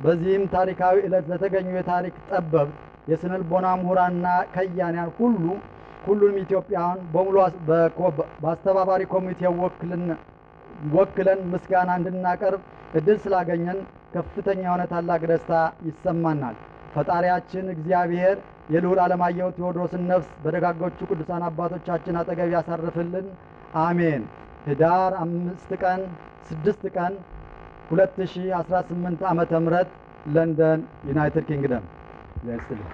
በዚህም ታሪካዊ ዕለት ለተገኙ የታሪክ ጠበብት የስነ ልቦና ምሁራንና ከያንያን ሁሉንም ኢትዮጵያውያን በሙሉ በአስተባባሪ ኮሚቴ ወክለን ምስጋና እንድናቀርብ እድል ስላገኘን ከፍተኛ የሆነ ታላቅ ደስታ ይሰማናል። ፈጣሪያችን እግዚአብሔር የልዑል አለማየሁ ቴዎድሮስን ነፍስ በደጋጎቹ ቅዱሳን አባቶቻችን አጠገብ ያሳርፍልን። አሜን። ህዳር 6 ቀን 2018 ዓመተ ምህረት ለንደን ዩናይትድ ኪንግደም ይስጥልኝ።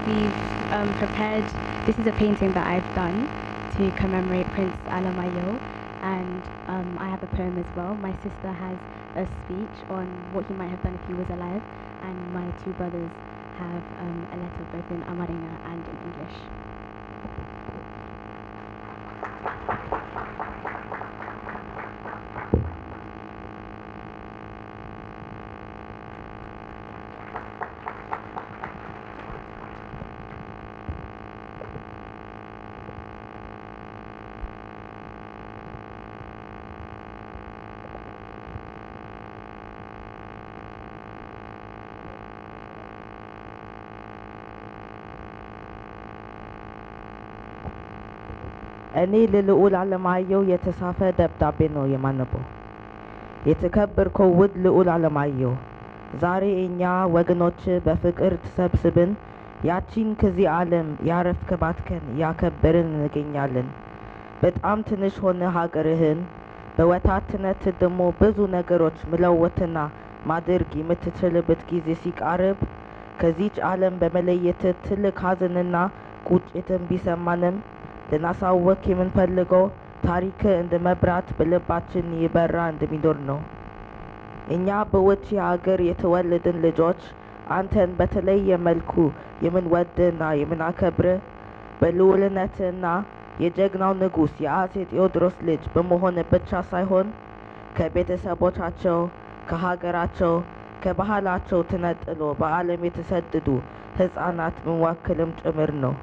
We've prepared, this is a painting that I've done to commemorate Prince Alemayehu, and I have a poem as well. My sister has a speech on what he might have done if he was alive, and my two brothers have a letter both in Amharic and in English. እኔ ለልዑል አለማየሁ የተጻፈ ደብዳቤ ነው የማነበው። የተከበርከው ውድ ልዑል አለማየሁ፣ ዛሬ እኛ ወገኖች በፍቅር ተሰብስበን ያቺን ከዚህ ዓለም ያረፍክባትን ያከበርን እንገኛለን። በጣም ትንሽ ሆነ ሀገርህን በወጣትነት ደግሞ ብዙ ነገሮች መለወጥና ማድረግ የምትችልበት ጊዜ ሲቃረብ ከዚች ዓለም በመለየት ትልቅ ሀዘንና ቁጭትን ቢሰማንም ልናሳወቅ የምንፈልገው ታሪክ እንደ መብራት በልባችን ይበራ እንደሚኖር ነው። እኛ በውጭ ሀገር የተወለድን ልጆች አንተን በተለየ መልኩ የምንወድና የምናከብር በልዑልነትና የጀግናው ንጉሥ የአፄ ቴዎድሮስ ልጅ በመሆን ብቻ ሳይሆን ከቤተሰቦቻቸው፣ ከሀገራቸው፣ ከባህላቸው ተነጥሎ በዓለም የተሰደዱ ሕፃናት መወከልም ጭምር ነው።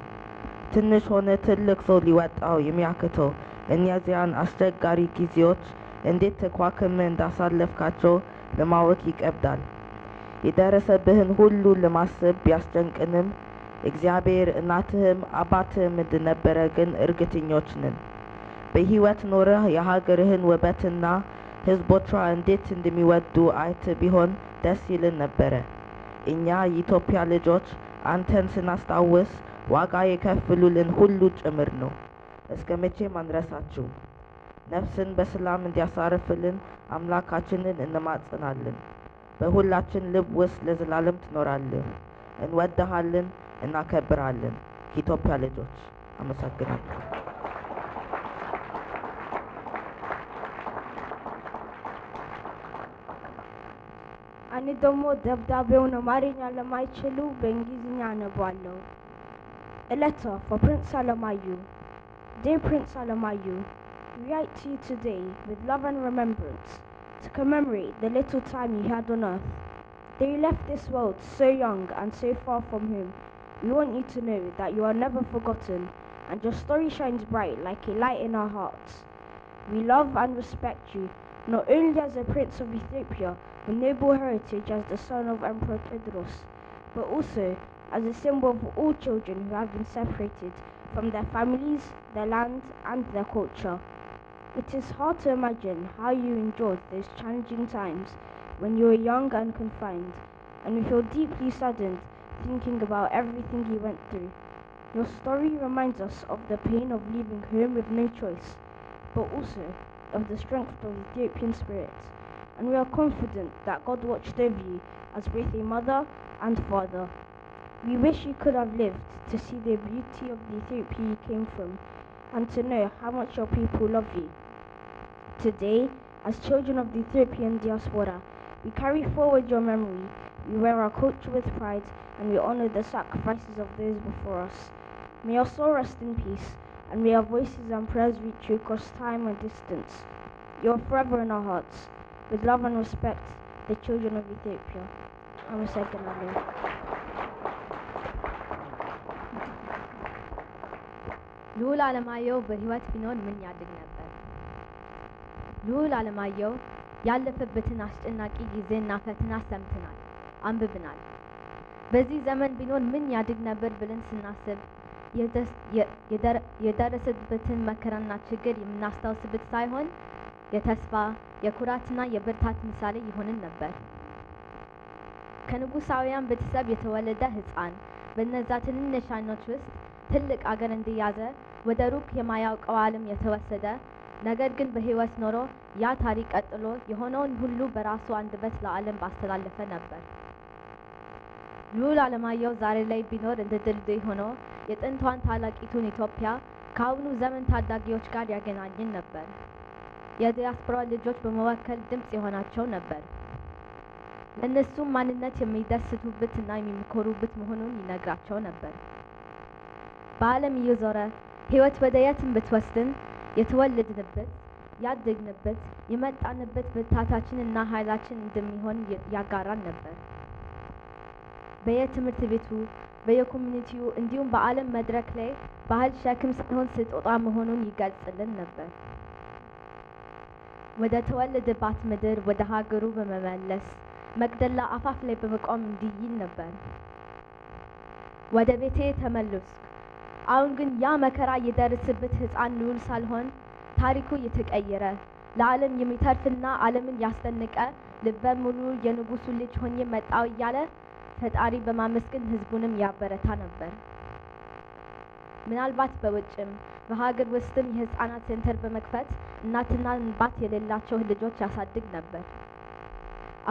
ትንሽ ሆነ ትልቅ ሰው ሊወጣው የሚያክተው እነዚያን አስቸጋሪ ጊዜዎች እንዴት ተቋቁመ እንዳሳለፍካቸው ለማወቅ ይከብዳል። የደረሰብህን ሁሉ ለማሰብ ቢያስጨንቅንም እግዚአብሔር እናትህም አባትህም እንደነበረ ግን እርግጠኞች ነን። በሕይወት ኖረህ የሀገርህን ውበትና ሕዝቦቿ እንዴት እንደሚወዱ አይተ ቢሆን ደስ ይልን ነበረ። እኛ የኢትዮጵያ ልጆች አንተን ስናስታውስ ዋጋ የከፈሉልን ሁሉ ጭምር ነው። እስከ መቼም አንረሳችሁም። ነፍስን በሰላም እንዲያሳርፍልን አምላካችንን እንማጽናለን። በሁላችን ልብ ውስጥ ለዘላለም ትኖራለህ። እንወድሃለን፣ እናከብራለን። የኢትዮጵያ ልጆች አመሰግናለሁ። እኔ ደግሞ ደብዳቤውን አማርኛ ለማይችሉ በእንግሊዝኛ አነባለሁ። A letter for Prince Alemayehu. Dear Prince Alemayehu, we write to you today with love and remembrance to commemorate the little time you had on earth. Though you left this world so young and so far from home, we want you to know that you are never forgotten and your story shines bright like a light in our hearts. We love and respect you, not only as a Prince of Ethiopia with noble heritage as the son of Emperor Tewodros, but also as a symbol of all children who have been separated from their families, their land, and their culture. It is hard to imagine how you endured those challenging times when you were young and confined, and we feel deeply saddened thinking about everything you went through. Your story reminds us of the pain of leaving home with no choice, but also of the strength of the Ethiopian spirit, and we are confident that God watched over you as both a mother and father. We wish you could have lived to see the beauty of the Ethiopia you came from and to know how much your people love you. Today, as children of the Ethiopian diaspora, we carry forward your memory, we wear our culture with pride, and we honor the sacrifices of those before us. May your soul rest in peace, and may our voices and prayers reach you across time and distance. You are forever in our hearts. With love and respect, the children of Ethiopia. አመሰግናለሁ። ልዑል አለማየሁ በሕይወት ቢኖር ምን ያድግ ነበር? ልዑል አለማየሁ ያለፈበትን አስጨናቂ ጊዜና ፈተና ሰምተናል፣ አንብበናል። በዚህ ዘመን ቢኖር ምን ያድግ ነበር ብለን ስናስብ የደረሰበትን መከራና ችግር የምናስታውስበት ሳይሆን የተስፋ የኩራትና የብርታት ምሳሌ ይሆንን ነበር። ከንጉሳውያን ቤተሰብ የተወለደ ሕፃን በነዛ ትንንሽ ዓይኖች ውስጥ ትልቅ አገር እንደያዘ ወደ ሩቅ የማያውቀው ዓለም የተወሰደ ነገር ግን በሕይወት ኖሮ ያ ታሪክ ቀጥሎ የሆነውን ሁሉ በራሱ አንደበት ለዓለም ባስተላለፈ ነበር። ልዑል አለማየሁ ዛሬ ላይ ቢኖር እንደ ድልድይ ሆኖ የጥንቷን ታላቂቱን ኢትዮጵያ ከአሁኑ ዘመን ታዳጊዎች ጋር ያገናኝን ነበር። የዲያስፖራ ልጆች በመወከል ድምጽ የሆናቸው ነበር። ለእነሱም ማንነት የሚደስቱበትና የሚኮሩበት መሆኑን ይነግራቸው ነበር። በዓለም እየዞረ ሕይወት ወደ የትም ብትወስድን የተወለድንበት፣ ያደግንበት፣ የመጣንበት ብርታታችንና ኃይላችን እንደሚሆን ያጋራን ነበር። በየትምህርት ቤቱ፣ በየኮሚኒቲው እንዲሁም በዓለም መድረክ ላይ ባህል ሸክም ሳይሆን ስጦታ መሆኑን ይገልጽልን ነበር። ወደ ተወለደባት ምድር ወደ ሀገሩ በመመለስ መቅደላ አፋፍ ላይ በመቆም እንዲህ ይል ነበር። ወደ ቤቴ ተመለስኩ። አሁን ግን ያ መከራ የደረሰበት ሕፃን ልዑል ሳልሆን ታሪኩ የተቀየረ ለዓለም የሚተርፍና ዓለምን ያስደነቀ ልበ ሙሉ የንጉሱ ልጅ ሆኜ መጣው እያለ ፈጣሪ በማመስገን ህዝቡንም ያበረታ ነበር። ምናልባት በውጭም በሀገር ውስጥም የህፃናት ሴንተር በመክፈት እናትና አባት የሌላቸው ልጆች ያሳድግ ነበር።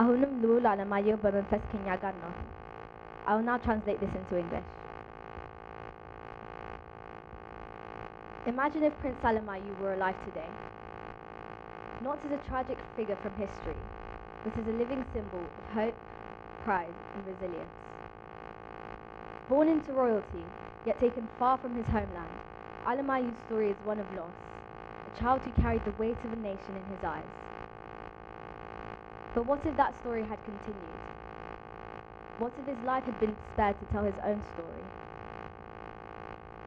አሁንም ልዑል አለማየሁ በመንፈስ ከኛ ጋር ነው። I will now translate this into English. Imagine if Prince Alemayehu were alive today, not as a tragic figure from history, but as a living symbol of hope, pride and resilience. Born into royalty, yet taken far from his homeland, Alemayehu's story is one of loss, a child who carried the weight of a nation in his eyes. But what if that story had continued? What if his life had been spared to tell his own story?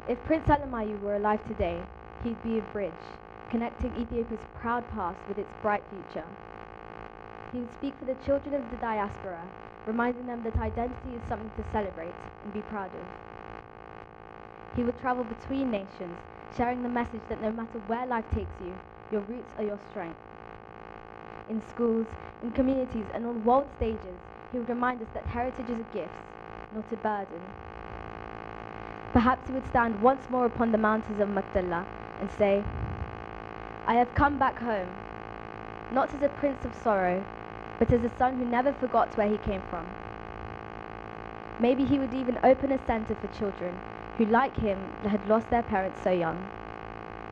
If Prince Alemayehu were alive today, he'd be a bridge, connecting Ethiopia's proud past with its bright future. He would speak for the children of the diaspora, reminding them that identity is something to celebrate and be proud of. He would travel between nations, sharing the message that no matter where life takes you, your roots are your strength. In schools, in communities, and on world stages, he would remind us that heritage is a gift, not a burden. Perhaps he would stand once more upon the mountains of Magdala and say, I have come back home, not as a prince of sorrow, but as a son who never forgot where he came from. Maybe he would even open a center for children who, like him, had lost their parents so young.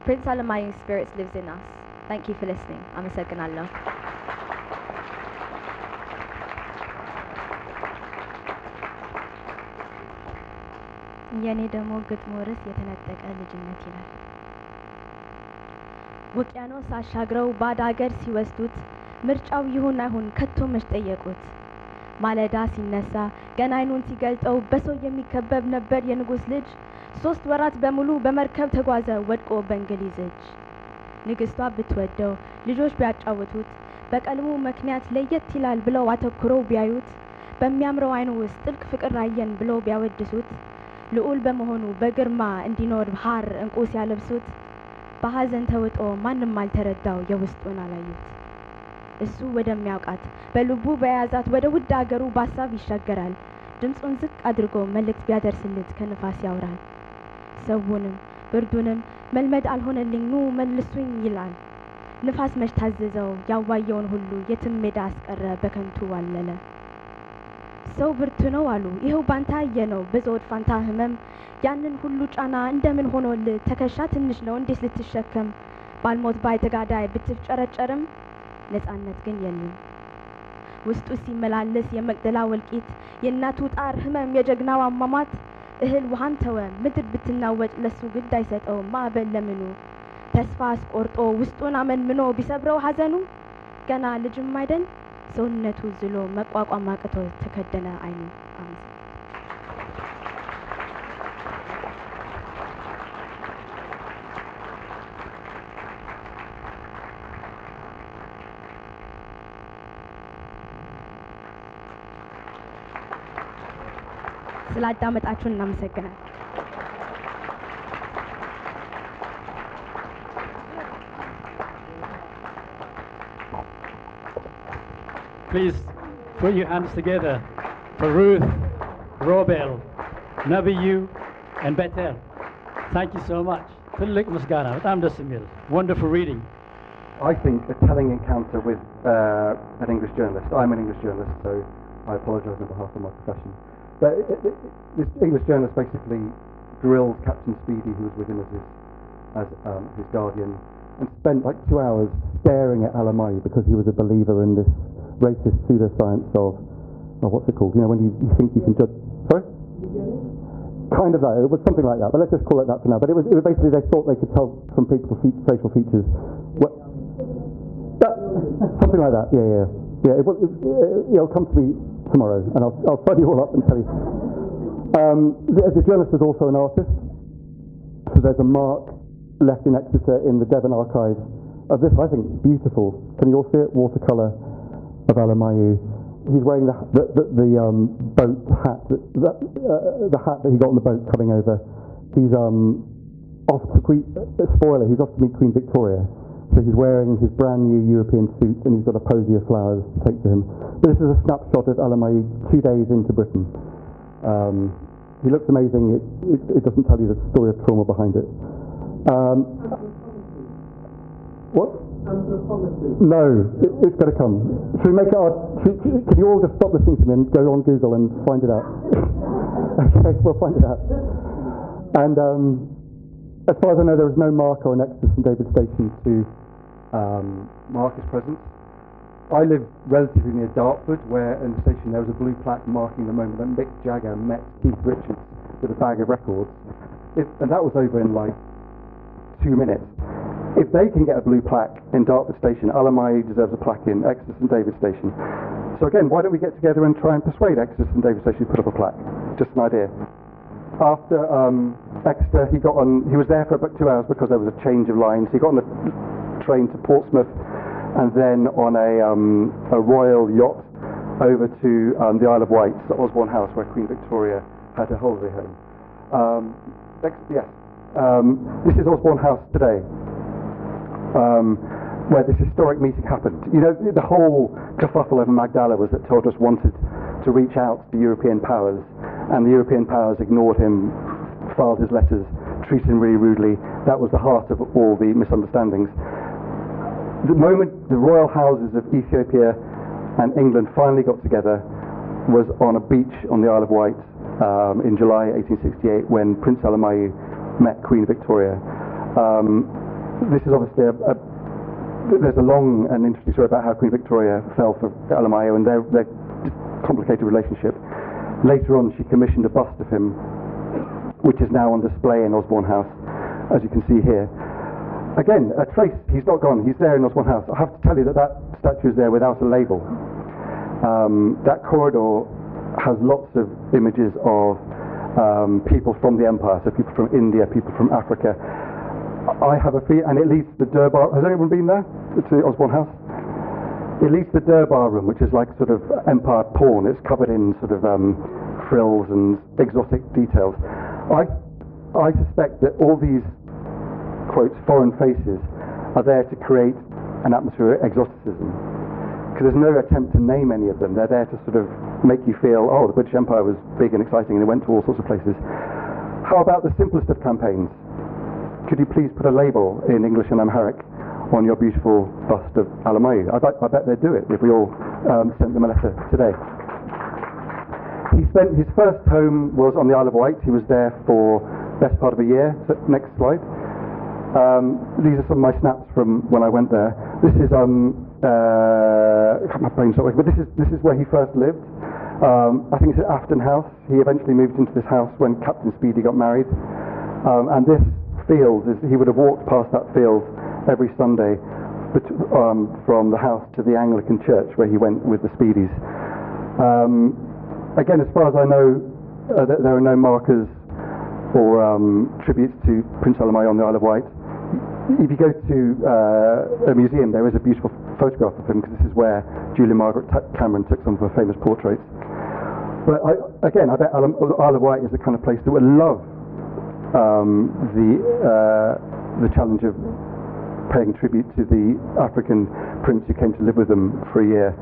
Prince Alemayehu's spirit lives in us. Thank you for listening. Amaseganallah. የኔ ደግሞ ግጥሙ ርዕስ የተነጠቀ ልጅነት ይላል። ውቅያኖስ አሻግረው ባድ አገር ሲወስዱት ምርጫው ይሁን አይሁን ከቶ መች ጠየቁት። ማለዳ ሲነሳ ገና አይኑን ሲገልጠው በሰው የሚከበብ ነበር የንጉስ ልጅ። 3 ወራት በሙሉ በመርከብ ተጓዘ ወድቆ በእንግሊዝ እጅ። ንግስቷ ብትወደው ልጆች ቢያጫውቱት በቀልሙ ምክንያት ለየት ይላል ብለው አተኩረው ቢያዩት በሚያምረው አይኑ ውስጥ ጥልቅ ፍቅር አየን ብለው ቢያወድሱት ልዑል በመሆኑ በግርማ እንዲኖር ሐር እንቁ ሲያለብሱት በሐዘን ተውጦ ማንም አልተረዳው የውስጡን አላዩት። እሱ ወደሚያውቃት በልቡ በያዛት ወደ ውድ አገሩ በሀሳብ ይሻገራል። ድምፁን ዝቅ አድርጎ መልእክት ቢያደርስልት ከንፋስ ያወራል። ሰውንም ብርዱንም መልመድ አልሆነልኝ ኑ መልሱኝ ይላል። ንፋስ መች ታዘዘው ያዋየውን ሁሉ የትም ሜዳ አስቀረ በከንቱ ዋለለ። ሰው ብርቱ ነው አሉ ይኸው ባንታ አየነው በዘውድ ፋንታ ህመም። ያንን ሁሉ ጫና እንደምን ሆኖልህ ትከሻ ትንሽ ነው እንዴት ልትሸከም? ባልሞት ባይ ተጋዳይ ብትፍጨረጨርም ነፃነት ግን የለም። ውስጡ ሲመላለስ የመቅደላ ወልቂት የእናቱ ጣር ህመም የጀግናው አሟሟት። እህል ውሃን ተወ ምድር ብትናወጥ ለሱ ግድ አይሰጠው ማዕበል ለምኑ። ተስፋ አስቆርጦ ውስጡን አመንምኖ ቢሰብረው ሐዘኑ ገና ልጅም አይደል ሰውነቱ ዝሎ መቋቋም አቅቶ ተከደነ አይኑ። ስላዳመጣችሁን እናመሰግናለን። Please put your hands together for Ruth, Robel, Nabiyu, and Bethel. Thank you so much. ትልቅ ምስጋና በጣም ደስ የሚል wonderful reading. I think a telling encounter with an English journalist. I'm an English journalist, so I apologise on behalf of my profession. But this English journalist basically drilled Captain Speedy, who was with him as his guardian, and spent like 2 hours staring at Alemayehu because he was a believer in this racist pseudoscience of what's it called? You know, when you think you can judge. Sorry? Kind of that. It was something like that, but let's just call it that for now. But it was basically they thought they could tell from people's facial features. Something like that. Yeah. It'll come to me tomorrow, and I'll phone you all up and tell you. The journalist was also an artist, so there's a mark left in Exeter in the Devon archives of this, I think, beautiful. Can you all see it? Watercolour of Alemayehu. He's wearing the boat hat, the hat that he got on the boat coming over. He's off to spoiler. He's off to meet Queen Victoria. So he's wearing his brand new European suit, and he's got a posy of flowers to take to him. But this is a snapshot of Alemayehu 2 days into Britain. He looks amazing. It doesn't tell you the story of trauma behind it. What? No, it's going to come. Should we make it can you all just stop listening to me and go on Google and find it out? Okay, we'll find it out. And as far as I know, there is no marker on Exeter St David Station to mark his presence. I live relatively near Dartford, where in the station there was a blue plaque marking the moment that Mick Jagger met Keith Richards with a bag of records. And that was over in like 2 minutes. If they can get a blue plaque in Dartford Station, Alemayehu deserves a plaque in Exeter St David Station. So again, why don't we get together and try and persuade Exeter St David Station to put up a plaque? Just an idea. After Exeter, he was there for about 2 hours because there was a change of lines. He got on a train to Portsmouth and then on a royal yacht over to the Isle of Wight, at Osborne House, where Queen Victoria had her holiday home. This is Osborne House today, where this historic meeting happened. You know, the whole kerfuffle over Magdala was that Tewodros wanted to reach out to the European powers, and the European powers ignored him, filed his letters, treated him really rudely. That was the heart of all the misunderstandings. The moment the royal houses of Ethiopia and England finally got together was on a beach on the Isle of Wight in July 1868, when Prince Alemayehu met Queen Victoria. This is obviously there's a long and interesting story about how Queen Victoria fell for Alemayehu and their complicated relationship. Later on, she commissioned a bust of him, which is now on display in Osborne House, as you can see here. Again, a trace. He's not gone. He's there in Osborne House. I have to tell you that statue is there without a label. That corridor has lots of images of people from the empire, so people from India, people from Africa. I have a feeling, and it leads to the Durbar. Has anyone been there to Osborne House? It leads to the Durbar room, which is like sort of empire porn. It's covered in sort of frills and exotic details. I suspect that all these, quotes, foreign faces are there to create an atmosphere of exoticism, because there's no attempt to name any of them. They're there to sort of make you feel, oh, the British Empire was big and exciting and it went to all sorts of places. How about the simplest of campaigns? Could you please put a label in English and Amharic on your beautiful bust of Alemayehu? I bet they'd do it if we all sent them a letter today. His first home was on the Isle of Wight. He was there for the best part of a year. So, next slide. These are some of my snaps from when I went there. This is my brain's not working, but this is where he first lived. I think it's at Afton House. He eventually moved into this house when Captain Speedy got married. And this field, he would have walked past that field every Sunday from the house to the Anglican church where he went with the Speedies. Again, as far as I know, there are no markers or tributes to Prince Alemayehu on the Isle of Wight. If you go to a museum, there is a beautiful photograph of him, because this is where Julia Margaret Cameron took some of her famous portraits. But I bet Isle of Wight is the kind of place that would love the challenge of paying tribute to the African prince who came to live with them for a year.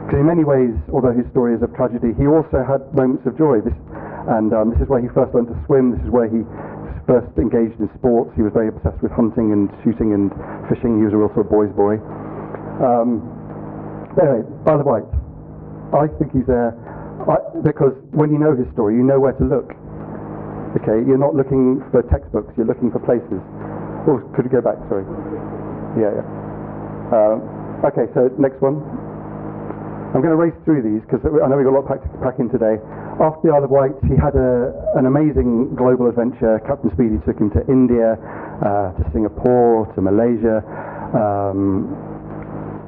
Because in many ways, although his story is of tragedy, he also had moments of joy. This is where he first learned to swim. This is where he first engaged in sports. He was very obsessed with hunting and shooting and fishing. He was a real sort of boy's boy. Anyway, Isle of Wight. I think he's there because when you know his story, you know where to look. Okay, you're not looking for textbooks, you're looking for places. Oh, could you go back? Sorry. Yeah. Okay, so next one. I'm going to race through these because I know we've got a lot to pack in today. After the Isle of Wight, he had an amazing global adventure. Captain Speedy took him to India, to Singapore, to Malaysia.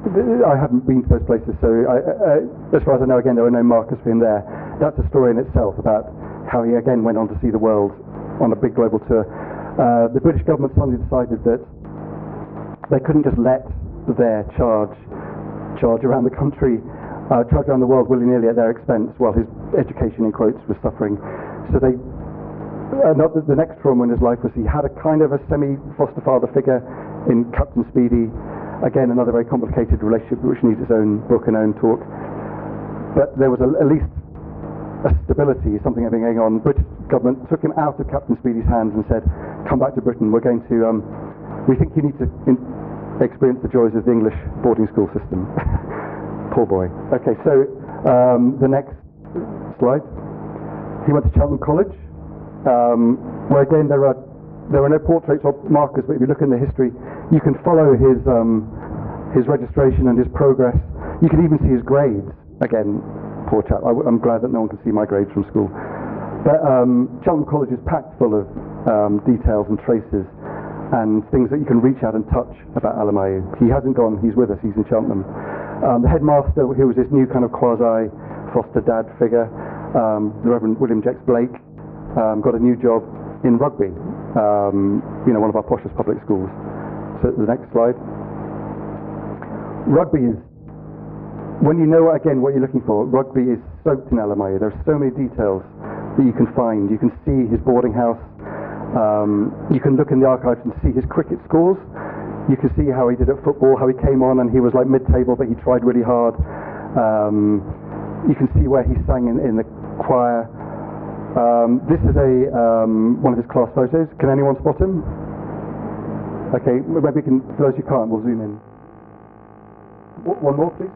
I haven't been to those places, so as far as I know, again, there are no markers for him there. That's a story in itself about how he again went on to see the world on a big global tour. The British government suddenly decided that they couldn't just let their charge around the country, charge around the world willy-nilly at their expense while his education, in quotes, was suffering. So they, the next trauma in his life was he had a kind of a semi-foster father figure in Captain Speedy. Again, another very complicated relationship which needs its own book and own talk. But there was at least a stability, something had been going on. The British government took him out of Captain Speedy's hands and said, come back to Britain, we're going to, we think you need to experience the joys of the English boarding school system. Poor boy. Okay, so the next slide. He went to Cheltenham College, where again there are no portraits or markers, but if you look in the history, you can follow his registration and his progress. You can even see his grades. Again, poor chap. I'm glad that no one can see my grades from school. But Cheltenham College is packed full of details and traces and things that you can reach out and touch about Alemayehu. He hasn't gone, he's with us, he's in Cheltenham. The headmaster, who was this new kind of quasi-foster dad figure, the Reverend William Jex Blake, got a new job in Rugby, one of our poshest public schools. So the next slide. Rugby is, when you know again what you're looking for, Rugby is soaked in Alemayehu. There are so many details that you can find. You can see his boarding house. You can look in the archives and see his cricket scores. You can see how he did at football, how he came on and he was like mid-table, but he tried really hard. You can see where he sang in the choir. This is one of his class photos. Can anyone spot him? Okay, maybe we can, for those who can't, we'll zoom in. One more, please.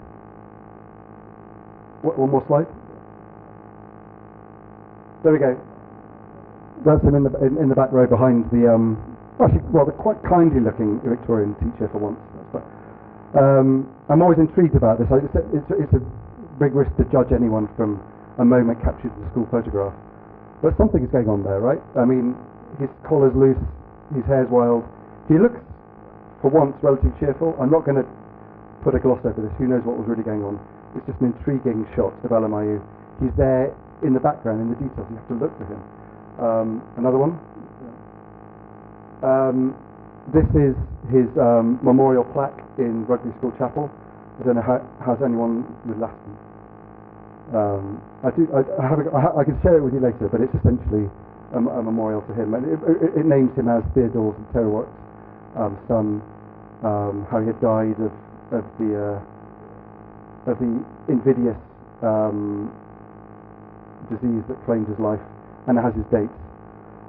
One more slide. There we go. That's him in the back row behind the actually rather quite kindly looking Victorian teacher for once. I'm always intrigued about this. It's a big risk to judge anyone from a moment captured in a school photograph. But something is going on there, right? I mean, his collar's loose, his hair's wild. He looks, for once, relatively cheerful. I'm not going to put a gloss over this. Who knows what was really going on? It's just an intriguing shot of Alemayehu. He's there in the background, in the details. You have to look for him. Another one. This is his memorial plaque in Rugby School Chapel. I don't know how's anyone with Laston. I can share it with you later, but it's essentially a memorial to him, and it names him as Theodore's and Terrorwork's son. How he had died of the invidious disease that claimed his life, and it has his dates.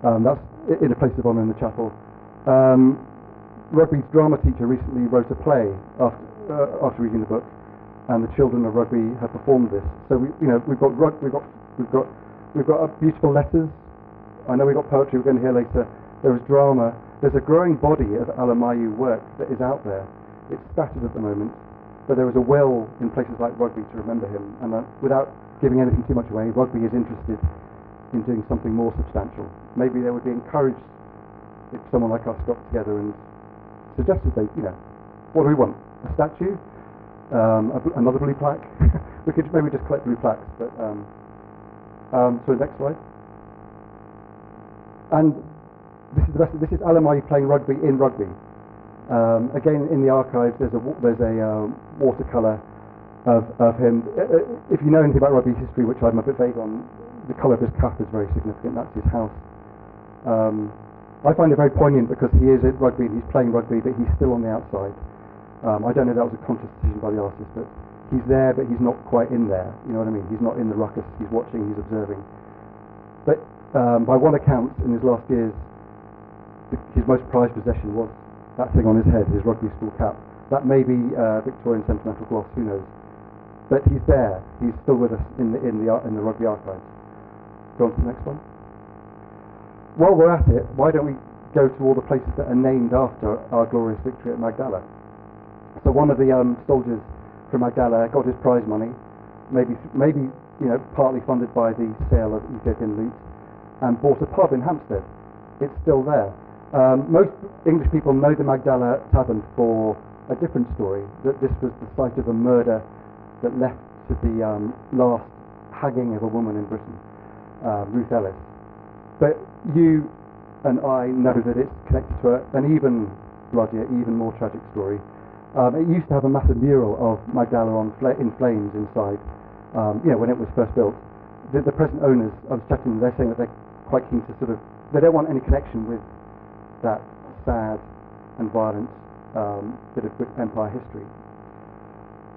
That's in a place of honour in the chapel. Rugby's drama teacher recently wrote a play after reading the book, and the children of Rugby have performed this. So we've got beautiful letters. I know we've got poetry we're going to hear later. There is drama. There's a growing body of Alemayehu work that is out there. It's scattered at the moment, but there is a will in places like Rugby to remember him. And without giving anything too much away, Rugby is interested in doing something more substantial. Maybe they would be encouraged if someone like us got together and suggested what do we want? A statue? Another blue plaque? We could maybe just collect blue plaques. But so next slide. And this is the best. This is Alemayehu playing rugby in Rugby. Again, in the archives, there's a watercolour of him. If you know anything about rugby history, which I'm a bit vague on, the colour of his cap is very significant. That's his house. I find it very poignant because he is at Rugby and he's playing rugby, but he's still on the outside. I don't know if that was a conscious decision by the artist, but he's there, but he's not quite in there. You know what I mean? He's not in the ruckus. He's watching. He's observing. But by one account, in his last years, his most prized possession was that thing on his head, his rugby school cap. That may be Victorian sentimental gloss. Who knows? But he's there. He's still with us in the rugby archives. Go on to the next one. While we're at it, why don't we go to all the places that are named after our glorious victory at Magdala? So one of the soldiers from Magdala got his prize money, maybe partly funded by the sale of Ethiopian loot, and bought a pub in Hampstead. It's still there. Most English people know the Magdala Tavern for a different story, that this was the site of a murder that left to the last hanging of a woman in Britain, Ruth Ellis. But you and I know that it's connected to an even bloodier, even more tragic story. It used to have a massive mural of Magdala in flames inside, when it was first built. The present owners, I was chatting, they're saying that they're quite keen to they don't want any connection with that sad and violent bit of British Empire history.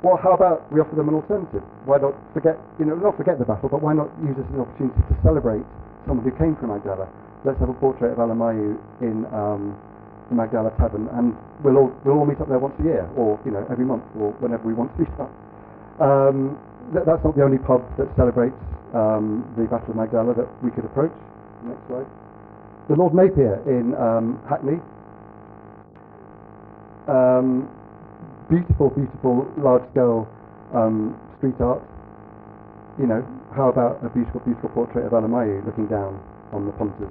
Well, how about we offer them an alternative? Why not not forget the battle, but why not use this as an opportunity to celebrate someone who came from Magdala? Let's have a portrait of Alemayehu in the Magdala Tavern, and we'll all meet up there once a year, or every month, or whenever we want to meet up. That's not the only pub that celebrates the Battle of Magdala that we could approach. Next slide. The Lord Napier in Hackney. Beautiful, beautiful, large-scale street art. How about a beautiful, beautiful portrait of Alemayehu looking down on the punters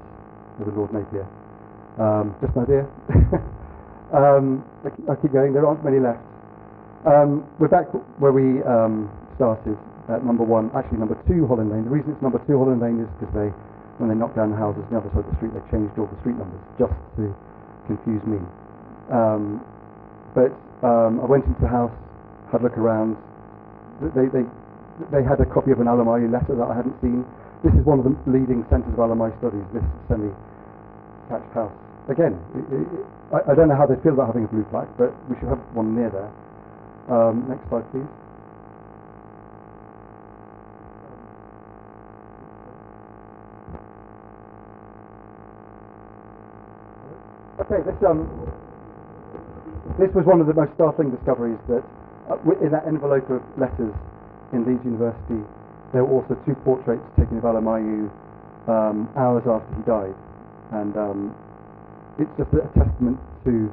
with the Lord Napier? Just an idea. I keep going. There aren't many left. We're back where we started at number 2 Holland Lane. The reason it's number 2 Holland Lane is because when they knocked down the houses on the other side of the street, they changed all the street numbers just to confuse me. But I went into the house, had a look around. They had a copy of an Alemayehu letter that I hadn't seen. This is one of the leading centres of Alemayehu studies, this semi-detached house. Again, I don't know how they feel about having a blue plaque, but we should have one near there. Next slide, please. Okay, this was one of the most startling discoveries, that in that envelope of letters in Leeds University, there were also 2 portraits taken of Alemayehu hours after he died, and it's just a testament to,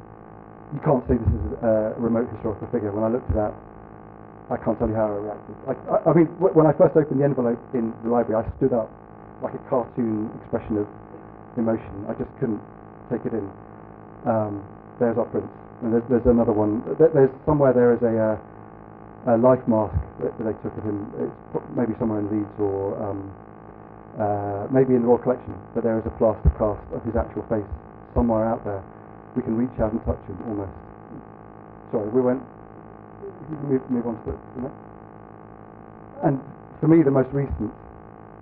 you can't say this is a remote historical figure. When I looked at that, I can't tell you how I reacted. I mean, when I first opened the envelope in the library, I stood up like a cartoon expression of emotion. I just couldn't take it in. There's our prince, and there's another one. There's somewhere there is a life mask that they took of him. It's maybe somewhere in Leeds, or maybe in the Royal Collection, but there is a plaster cast of his actual face somewhere out there. We can reach out and touch him, almost. Sorry, we went. Move on to the next. And for me, the most recent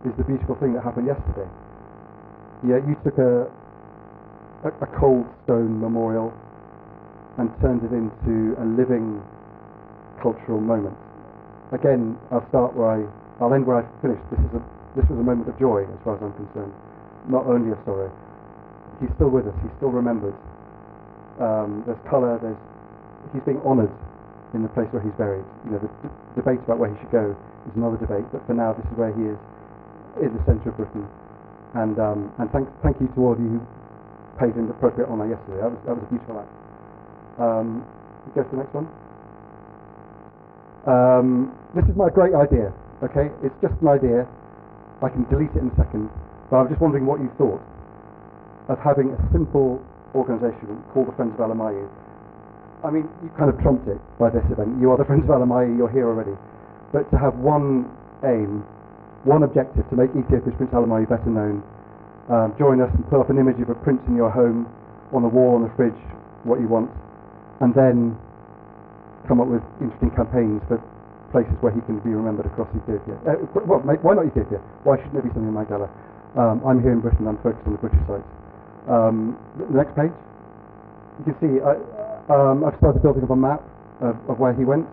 is the beautiful thing that happened yesterday. Yeah, you took a cold stone memorial and turned it into a living cultural moment. Again, I'll end where I finished. This was a moment of joy, as far as I'm concerned, not only of sorrow. He's still with us. He's still remembered. There's colour. He's being honoured in the place where he's buried. The debate about where he should go is another debate, but for now, this is where he is, in the centre of Britain. And thank you to all of you who paid him the appropriate honour yesterday. That was a beautiful act. Go to the next one. This is my great idea. Okay, it's just an idea. I can delete it in a second, but I'm just wondering what you thought of having a simple organisation called the Friends of Alemayehu. I mean, you kind of trumped it by this event. You are the Friends of Alemayehu, you're here already. But to have one aim, one objective, to make Ethiopia's Prince Alemayehu better known, join us and put up an image of a prince in your home, on a wall, on a fridge, what you want, and then come up with interesting campaigns for places where he can be remembered across Ethiopia. Why not Ethiopia? Why shouldn't there be something in Magdala? I'm here in Britain, I'm focused on the British sites. The next page. You can see I've started building up a map of where he went.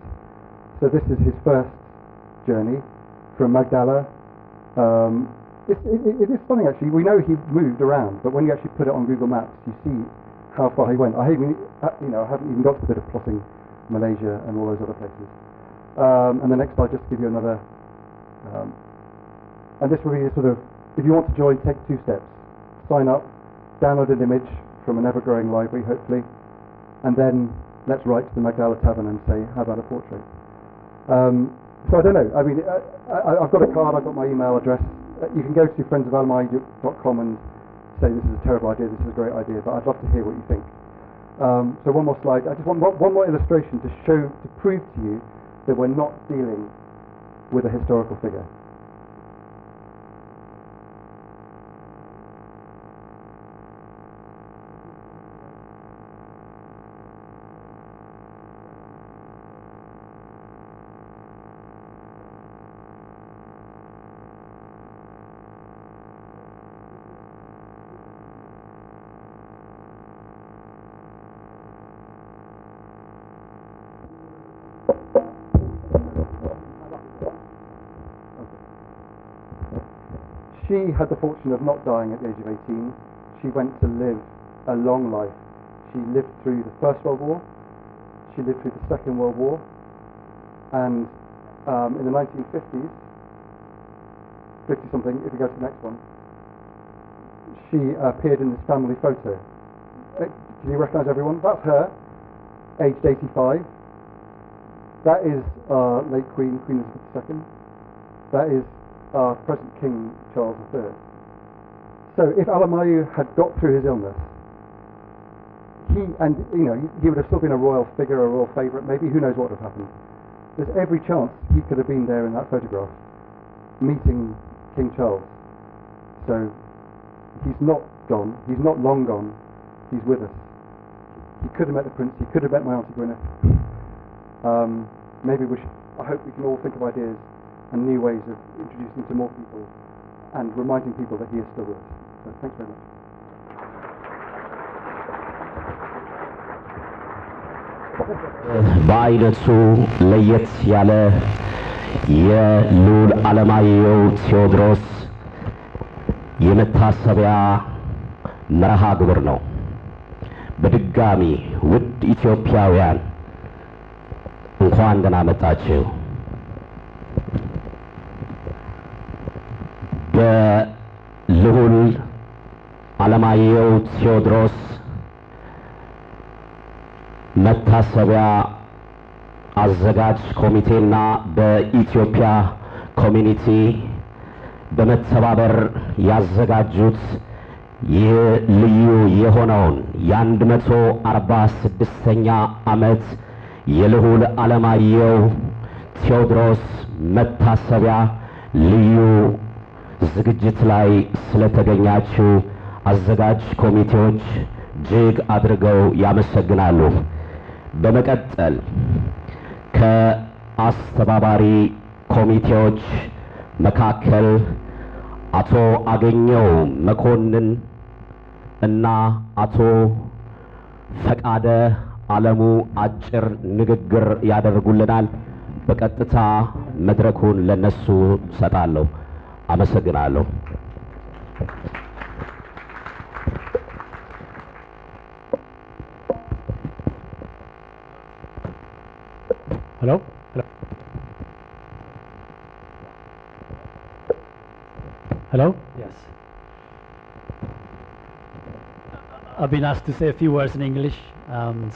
So this is his first journey from Magdala. It is funny actually, we know he moved around, but when you actually put it on Google Maps, you see how far he went. I haven't even got to the bit of plotting Malaysia and all those other places. And the next slide, just to give you another, and this will be sort of, if you want to join, take 2 steps. Sign up, download an image from an ever-growing library, hopefully, and then let's write to the Magdala Tavern and say, how about a portrait? So I don't know. I mean, I've got a card. I've got my email address. You can go to friendsofalemayehu.com and say this is a terrible idea, this is a great idea, but I'd love to hear what you think. So one more slide. I just want one more illustration to prove to you that we're not dealing with a historical figure. She had the fortune of not dying at the age of 18. She went to live a long life. She lived through the First World War, she lived through the Second World War, and in the 1950s, 50-something, if you go to the next one, she appeared in this family photo. Can you recognise everyone? That's her, aged 85. That is late Queen Elizabeth II. That is present King Charles III. So if Alemayehu had got through his illness, he would have still been a royal figure, a royal favourite, maybe, who knows what would have happened. There's every chance he could have been there in that photograph, meeting King Charles. So he's not gone, he's not long gone, he's with us. He could have met the Prince, he could have met my Auntie Gwyneth. I hope we can all think of ideas and new ways of introducing to more people and reminding people that he is still with us. So thanks very much. በአይነቱ ለየት ያለ የልዑል አለማየሁ ቴዎድሮስ የመታሰቢያ መርሃ ግብር ነው። በድጋሚ ውድ ኢትዮጵያውያን እንኳን ደህና መጣችሁ። በልዑል አለማየሁ ቴዎድሮስ መታሰቢያ አዘጋጅ ኮሚቴና በኢትዮጵያ ኮሚኒቲ በመተባበር ያዘጋጁት ይህ ልዩ የሆነውን የ146ኛ ዓመት የልዑል አለማየሁ ቴዎድሮስ መታሰቢያ ልዩ ዝግጅት ላይ ስለተገኛችሁ አዘጋጅ ኮሚቴዎች እጅግ አድርገው ያመሰግናሉ። በመቀጠል ከአስተባባሪ ኮሚቴዎች መካከል አቶ አገኘው መኮንን እና አቶ ፈቃደ አለሙ አጭር ንግግር ያደርጉልናል። በቀጥታ መድረኩን ለነሱ ሰጣለሁ። አመሰግናለሁ። Hello? Hello? Hello? Yes. I've been asked to say a few words in English,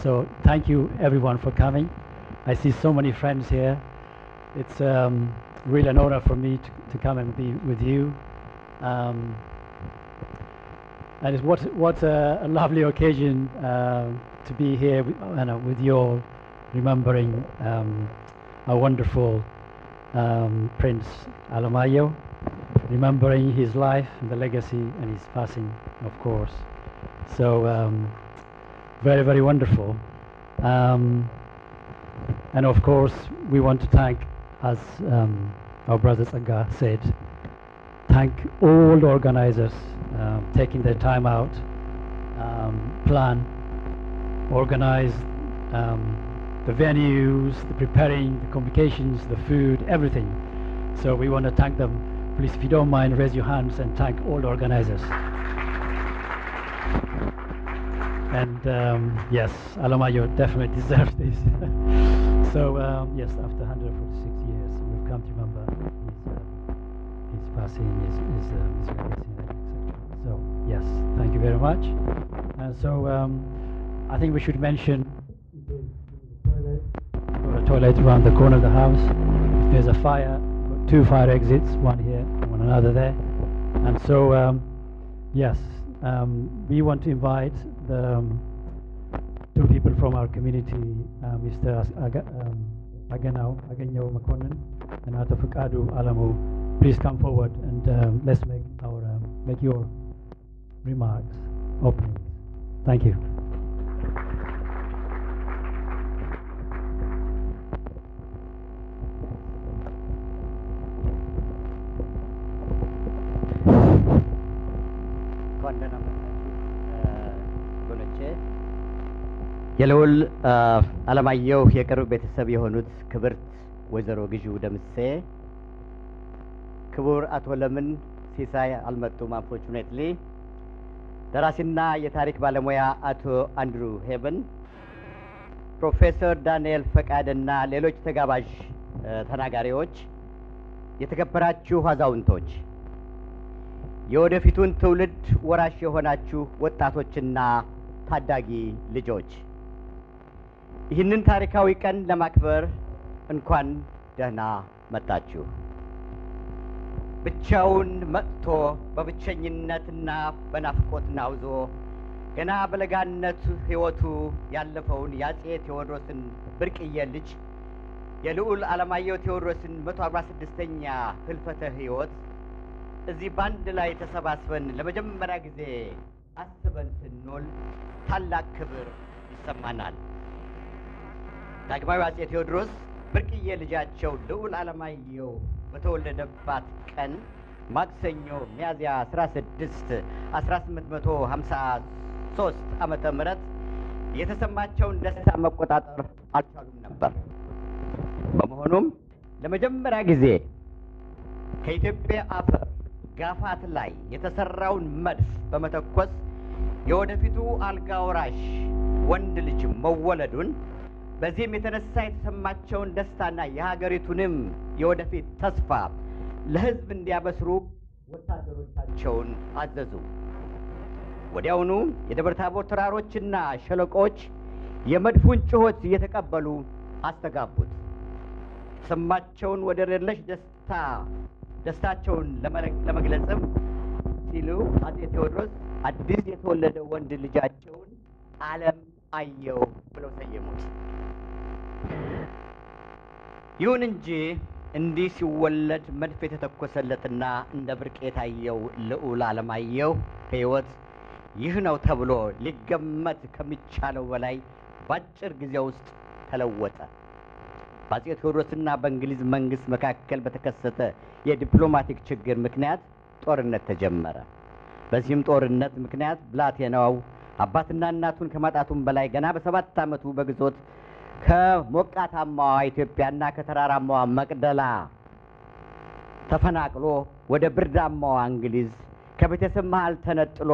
so thank you everyone for coming. I see so many friends here. It's really an honor for me to come and be with you. And it's what a lovely occasion to be here with you all, remembering our wonderful Prince Alemayehu, remembering his life and the legacy and his passing, of course. So very, very wonderful. And of course, we want to thank, as our brother Tsagga said, thank all the organizers taking their time out, plan, organize the venues, the preparing, the communications, the food, everything. So we want to thank them. Please, if you don't mind, raise your hands and thank all the organizers. And yes, Alemayehu definitely deserves this. So yes, after 146 years, we've come to remember his passing, his legacy, etc. So yes, thank you very much. And so I think we should mention the toilet around the corner of the house. there's a fire, 2 fire exits, one here, one another there. And so, yes, we want to invite the 2 people from our community, Mr. Agenyo Makonnen and Ato Fukadu Alamu. Please come forward and let's make your remarks, openings. Thank you. የልዑል አለማየሁ የቅርብ ቤተሰብ የሆኑት ክብርት ወይዘሮ ግዢው ደምሴ፣ ክቡር አቶ ለምን ሲሳይ አልመጡም አንፎርቹኔትሊ፣ ደራሲና የታሪክ ባለሙያ አቶ አንድሩ ሄቨን፣ ፕሮፌሰር ዳንኤል ፈቃድና ሌሎች ተጋባዥ ተናጋሪዎች፣ የተከበራችሁ አዛውንቶች፣ የወደፊቱን ትውልድ ወራሽ የሆናችሁ ወጣቶችና ታዳጊ ልጆች፣ ይህንን ታሪካዊ ቀን ለማክበር እንኳን ደህና መጣችሁ። ብቻውን መጥቶ በብቸኝነትና በናፍቆት ናውዞ ገና በለጋነት ሕይወቱ ያለፈውን የአጼ ቴዎድሮስን ብርቅዬ ልጅ የልዑል አለማየሁ ቴዎድሮስን 146ኛ ህልፈተ ሕይወት እዚህ ባንድ ላይ ተሰባስበን ለመጀመሪያ ጊዜ አስበን ስንውል ታላቅ ክብር ይሰማናል። ዳግማዊ አጼ ቴዎድሮስ ብርቅዬ ልጃቸው ልዑል አለማየሁ በተወለደባት ቀን ማክሰኞ ሚያዝያ 16 1853 ዓመተ ምህረት የተሰማቸውን ደስታ መቆጣጠር አልቻሉም ነበር። በመሆኑም ለመጀመሪያ ጊዜ ከኢትዮጵያ አፈር ጋፋት ላይ የተሰራውን መድፍ በመተኮስ የወደፊቱ አልጋ ወራሽ ወንድ ልጅ መወለዱን በዚህም የተነሳ የተሰማቸውን ደስታና የሀገሪቱንም የወደፊት ተስፋ ለሕዝብ እንዲያበስሩ ወታደሮቻቸውን አዘዙ። ወዲያውኑ የደብረ ታቦር ተራሮችና ሸለቆች የመድፉን ጩኸት እየተቀበሉ አስተጋቡት። የተሰማቸውን ወደር የለሽ ደስታቸውን ለመግለጽም ሲሉ አጼ ቴዎድሮስ አዲስ የተወለደ ወንድ ልጃቸውን አለማየሁ ብለው ሰየሙት። ይሁን እንጂ እንዲህ ሲወለድ መድፍ የተተኮሰለትና እንደ ብርቅ የታየው ልዑል አለማየሁ ሕይወት ይህ ነው ተብሎ ሊገመት ከሚቻለው በላይ በአጭር ጊዜ ውስጥ ተለወጠ። በአጼ ቴዎድሮስና በእንግሊዝ መንግስት መካከል በተከሰተ የዲፕሎማቲክ ችግር ምክንያት ጦርነት ተጀመረ። በዚህም ጦርነት ምክንያት ብላቴናው አባትና እናቱን ከማጣቱም በላይ ገና በ7 ዓመቱ በግዞት ከሞቃታማዋ ኢትዮጵያና ከተራራማዋ መቅደላ ተፈናቅሎ ወደ ብርዳማዋ እንግሊዝ ከቤተሰብ መሃል ተነጥሎ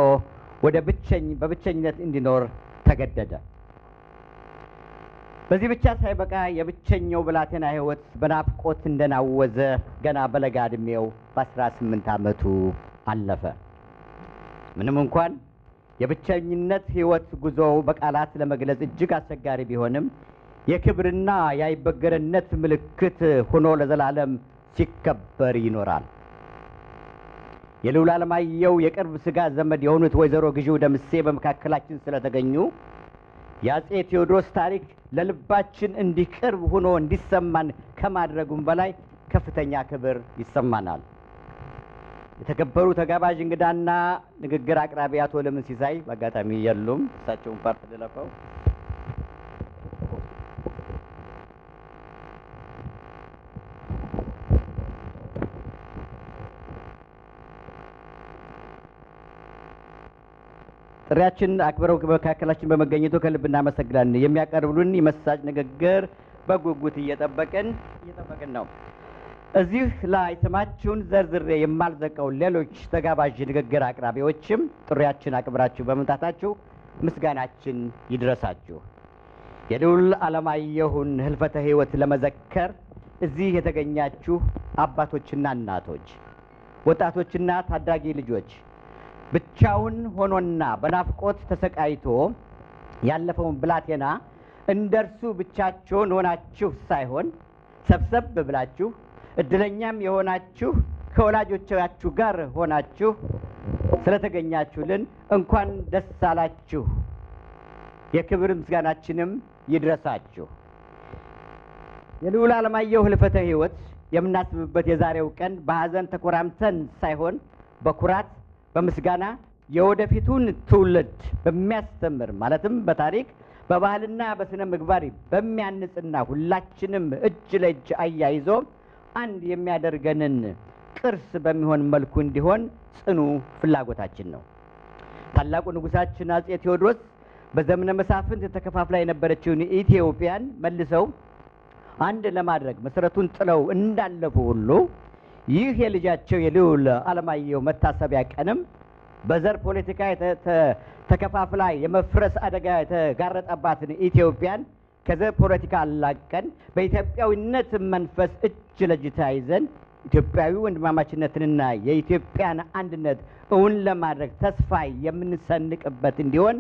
በብቸኝነት እንዲኖር ተገደደ። በዚህ ብቻ ሳይበቃ የብቸኛው ብላቴና ሕይወት በናፍቆት እንደናወዘ ገና በለጋ ዕድሜው በ18 ዓመቱ አለፈ። ምንም እንኳን የብቸኝነት ሕይወት ጉዞው በቃላት ለመግለጽ እጅግ አስቸጋሪ ቢሆንም የክብርና የአይበገረነት ምልክት ሆኖ ለዘላለም ሲከበር ይኖራል። የልዑል አለማየሁ የቅርብ ስጋ ዘመድ የሆኑት ወይዘሮ ግዢው ደምሴ በመካከላችን ስለተገኙ የአጼ ቴዎድሮስ ታሪክ ለልባችን እንዲህ ቅርብ ሆኖ እንዲሰማን ከማድረጉም በላይ ከፍተኛ ክብር ይሰማናል። የተከበሩ ተጋባዥ እንግዳና ንግግር አቅራቢ አቶ ለምን ሲሳይ በአጋጣሚ የሉም። እሳቸውን ፓርት ልለፈው። ጥሪያችን አክብረው በመካከላችን በመገኘቱ ከልብ እናመሰግናለን። የሚያቀርቡልን የመሳጭ ንግግር በጉጉት እየጠበቅን ነው። እዚህ ላይ ስማችሁን ዘርዝሬ የማልዘቀው ሌሎች ተጋባዥ ንግግር አቅራቢዎችም ጥሪያችን አክብራችሁ በመምጣታችሁ ምስጋናችን ይድረሳችሁ። የልዑል አለማየሁን ህልፈተ ሕይወት ለመዘከር እዚህ የተገኛችሁ አባቶችና እናቶች፣ ወጣቶችና ታዳጊ ልጆች ብቻውን ሆኖና በናፍቆት ተሰቃይቶ ያለፈውን ብላቴና እንደርሱ ብቻችሁን ሆናችሁ ሳይሆን ሰብሰብ ብላችሁ እድለኛም የሆናችሁ ከወላጆቻችሁ ጋር ሆናችሁ ስለተገኛችሁልን እንኳን ደስ አላችሁ። የክብር ምስጋናችንም ይድረሳችሁ። የልዑል አለማየሁ ህልፈተ ሕይወት የምናስብበት የዛሬው ቀን በሐዘን ተኮራምተን ሳይሆን በኩራት በምስጋና የወደፊቱን ትውልድ በሚያስተምር ማለትም በታሪክ በባህልና በስነ ምግባር በሚያንጽና ሁላችንም እጅ ለእጅ አያይዞ አንድ የሚያደርገንን ቅርስ በሚሆን መልኩ እንዲሆን ጽኑ ፍላጎታችን ነው። ታላቁ ንጉሳችን አጼ ቴዎድሮስ በዘመነ መሳፍንት ተከፋፍላ የነበረችውን ኢትዮጵያን መልሰው አንድ ለማድረግ መሰረቱን ጥለው እንዳለፉ ሁሉ ይህ የልጃቸው የልዑል አለማየሁ መታሰቢያ ቀንም በዘር ፖለቲካ ተከፋፍላ የመፍረስ አደጋ የተጋረጠባትን ኢትዮጵያን ከዘር ፖለቲካ አላቀን በኢትዮጵያዊነት መንፈስ እጅ ለእጅ ተያይዘን ኢትዮጵያዊ ወንድማማችነትንና የኢትዮጵያን አንድነት እውን ለማድረግ ተስፋ የምንሰንቅበት እንዲሆን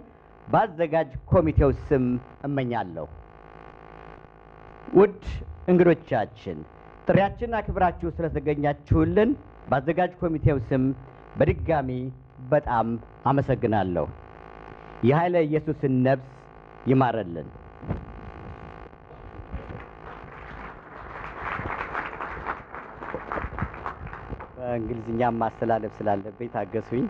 በአዘጋጅ ኮሚቴው ስም እመኛለሁ። ውድ እንግዶቻችን ጥሪያችንን አክብራችሁ ስለተገኛችሁልን በአዘጋጅ ኮሚቴው ስም በድጋሚ በጣም አመሰግናለሁ። የኃይለ ኢየሱስን ነፍስ ይማረልን። በእንግሊዝኛ ማስተላለፍ ስላለብኝ ታገሱኝ።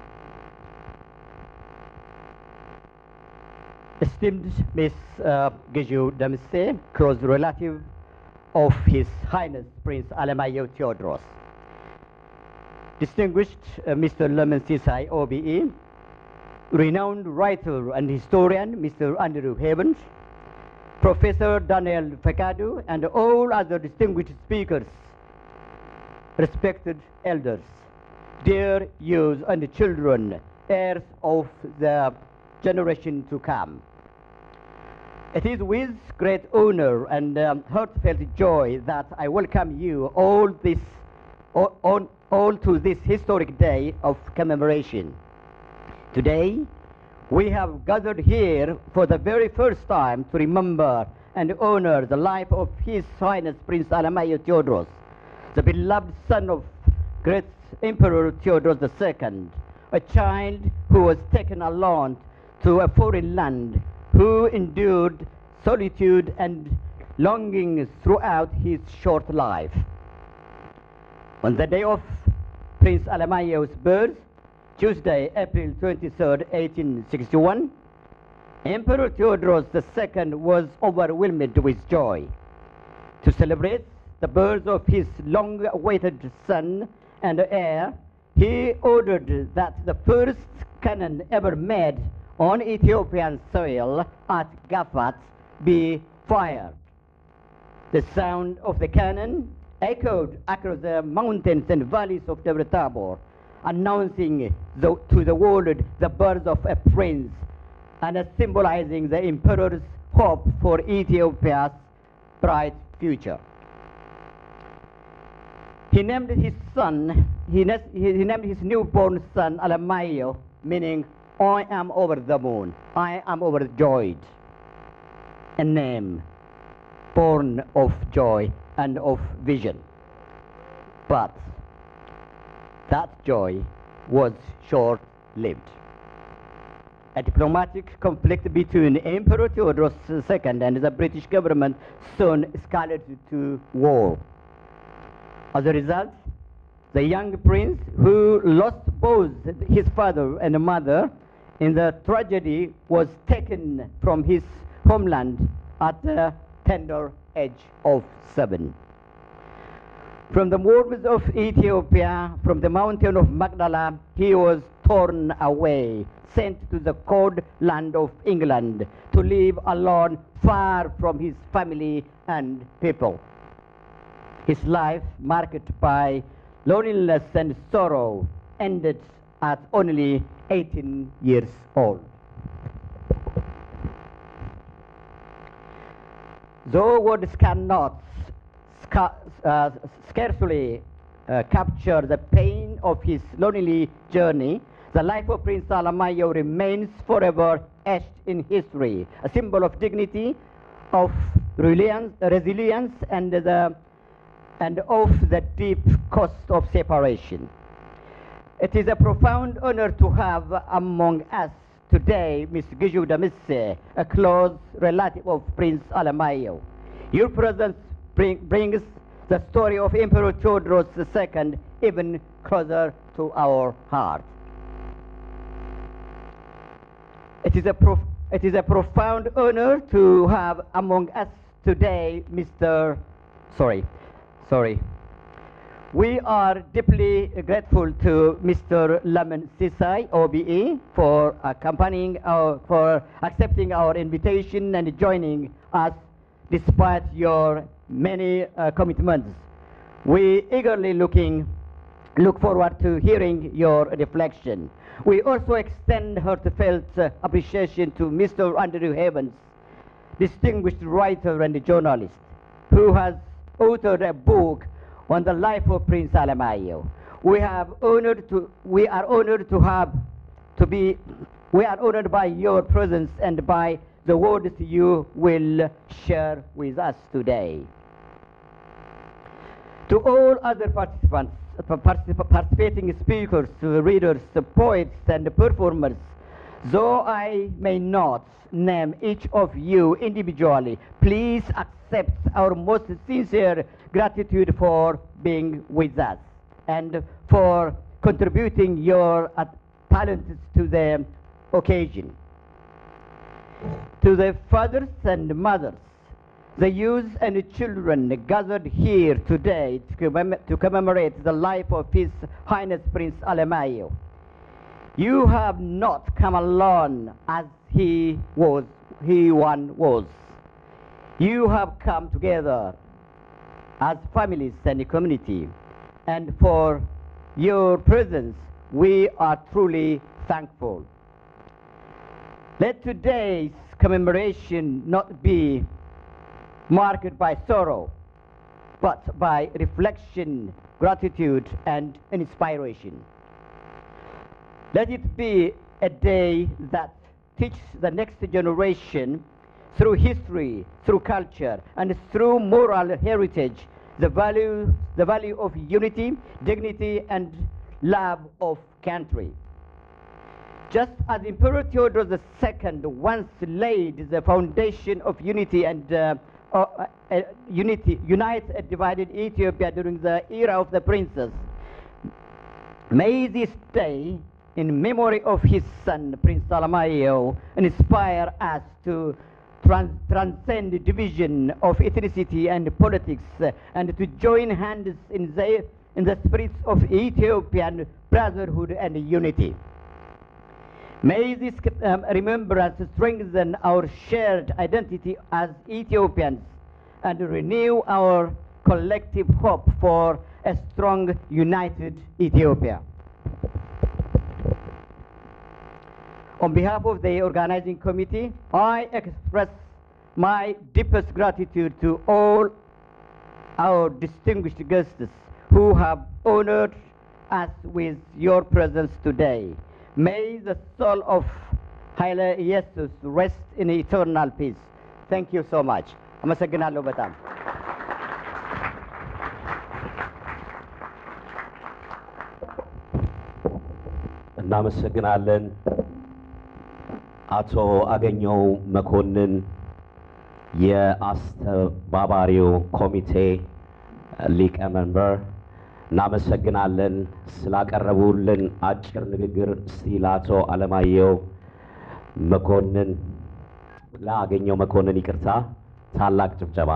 Esteemed Miss Vigil Demise, close relative of His Highness Prince Alemayehu Theodros. Distinguished Mr. Lemon Sisai, OBE, renowned writer and historian Mr. Andrew Havens, Professor Daniel Fekadu, and all other distinguished speakers, respected elders, dear youth and children, heirs of the generation to come. It is with great honor and heartfelt joy that I welcome you all to this historic day of commemoration. Today, we have gathered here for the very first time to remember and honor the life of His Highness Prince Alemayehu Theodros, the beloved son of great Emperor Theodros II, a child who was taken alone to a foreign land, who endured solitude and longing throughout his short life. On the day of Prince Alemayehu's birth, Tuesday, April 23rd, 1861, Emperor Theodros II was overwhelmed with joy. To celebrate the birth of his long-awaited son and heir, he ordered that the first cannon ever made on Ethiopian soil at Gafat be fired. The sound of the cannon echoed across the mountains and valleys of Debre Tabor, announcing to the world the birth of a prince and symbolizing the emperor's hope for Ethiopia's bright future. He named his newborn son Alemayehu, meaning I am over the moon, I am overjoyed. A name born of joy and of vision. But that joy was short-lived. A diplomatic conflict between Emperor Theodros II and the British government soon escalated to war. As a result, the young prince, who lost both his father and mother in the tragedy, was taken from his homeland at the tender age of 7. From the moors of Ethiopia, from the mountain of Magdala, he was torn away, sent to the cold land of England to live alone, far from his family and people. His life, marked by loneliness and sorrow, ended at only 18 years old. Though words cannot scarcely capture the pain of his lonely journey, the life of Prince Alemayehu remains forever etched in history, a symbol of dignity, of resilience, and the and of the deep cost of separation. It is a profound honor to have among us today Ms. Giju Damise, a close relative of Prince Alemayehu. Your presence brings the story of Emperor Theodorus II even closer to our heart. It is a profound honor to have among us today We are deeply grateful to Mr. Lamin Sisai, OBE, for accepting our invitation and joining us despite your many commitments. We eagerly look forward to hearing your reflection. We also extend heartfelt appreciation to Mr. Andrew Havens, distinguished writer and journalist, who has authored a book on the life of Prince Alemayehu. We are honored by your presence and by the words you will share with us today. To all other participating speakers, readers, poets, and performers, though I may not name each of you individually, please accept our most sincere gratitude for being with us and for contributing your talents to the occasion. To the fathers and mothers, the youth and children gathered here today to commemorate the life of His Highness Prince Alemayehu, you have not come alone as he was. You have come together as families and a community, and for your presence we are truly thankful. Let today's commemoration not be marked by sorrow, but by reflection, gratitude, and inspiration. Let it be a day that teaches the next generation through history, through culture, and through moral heritage, the value of unity, dignity, and love of country. Just as Emperor Theodorus II once laid the foundation of unity and unite a divided Ethiopia during the era of the princes, may this day, in memory of his son, Prince Alemayehu, inspire us to transcend division of ethnicity and politics, and to join hands in the spirit of Ethiopian brotherhood and unity. May this remembrance strengthen our shared identity as Ethiopians and renew our collective hope for a strong, united Ethiopia. On behalf of the organizing committee, I express my deepest gratitude to all our distinguished guests who have honored us with your presence today. May the soul of Haile Jesus rest in eternal peace. Thank you so much. አመሰግናለሁ በጣም። እናመሰግናለን አቶ አገኘው መኮንን የአስተባባሪው ኮሚቴ ሊቀመንበር። እናመሰግናለን ስላቀረቡልን አጭር ንግግር ሲል አቶ አለማየሁ መኮንን ለአገኘው መኮንን ይቅርታ ታላቅ ጭብጨባ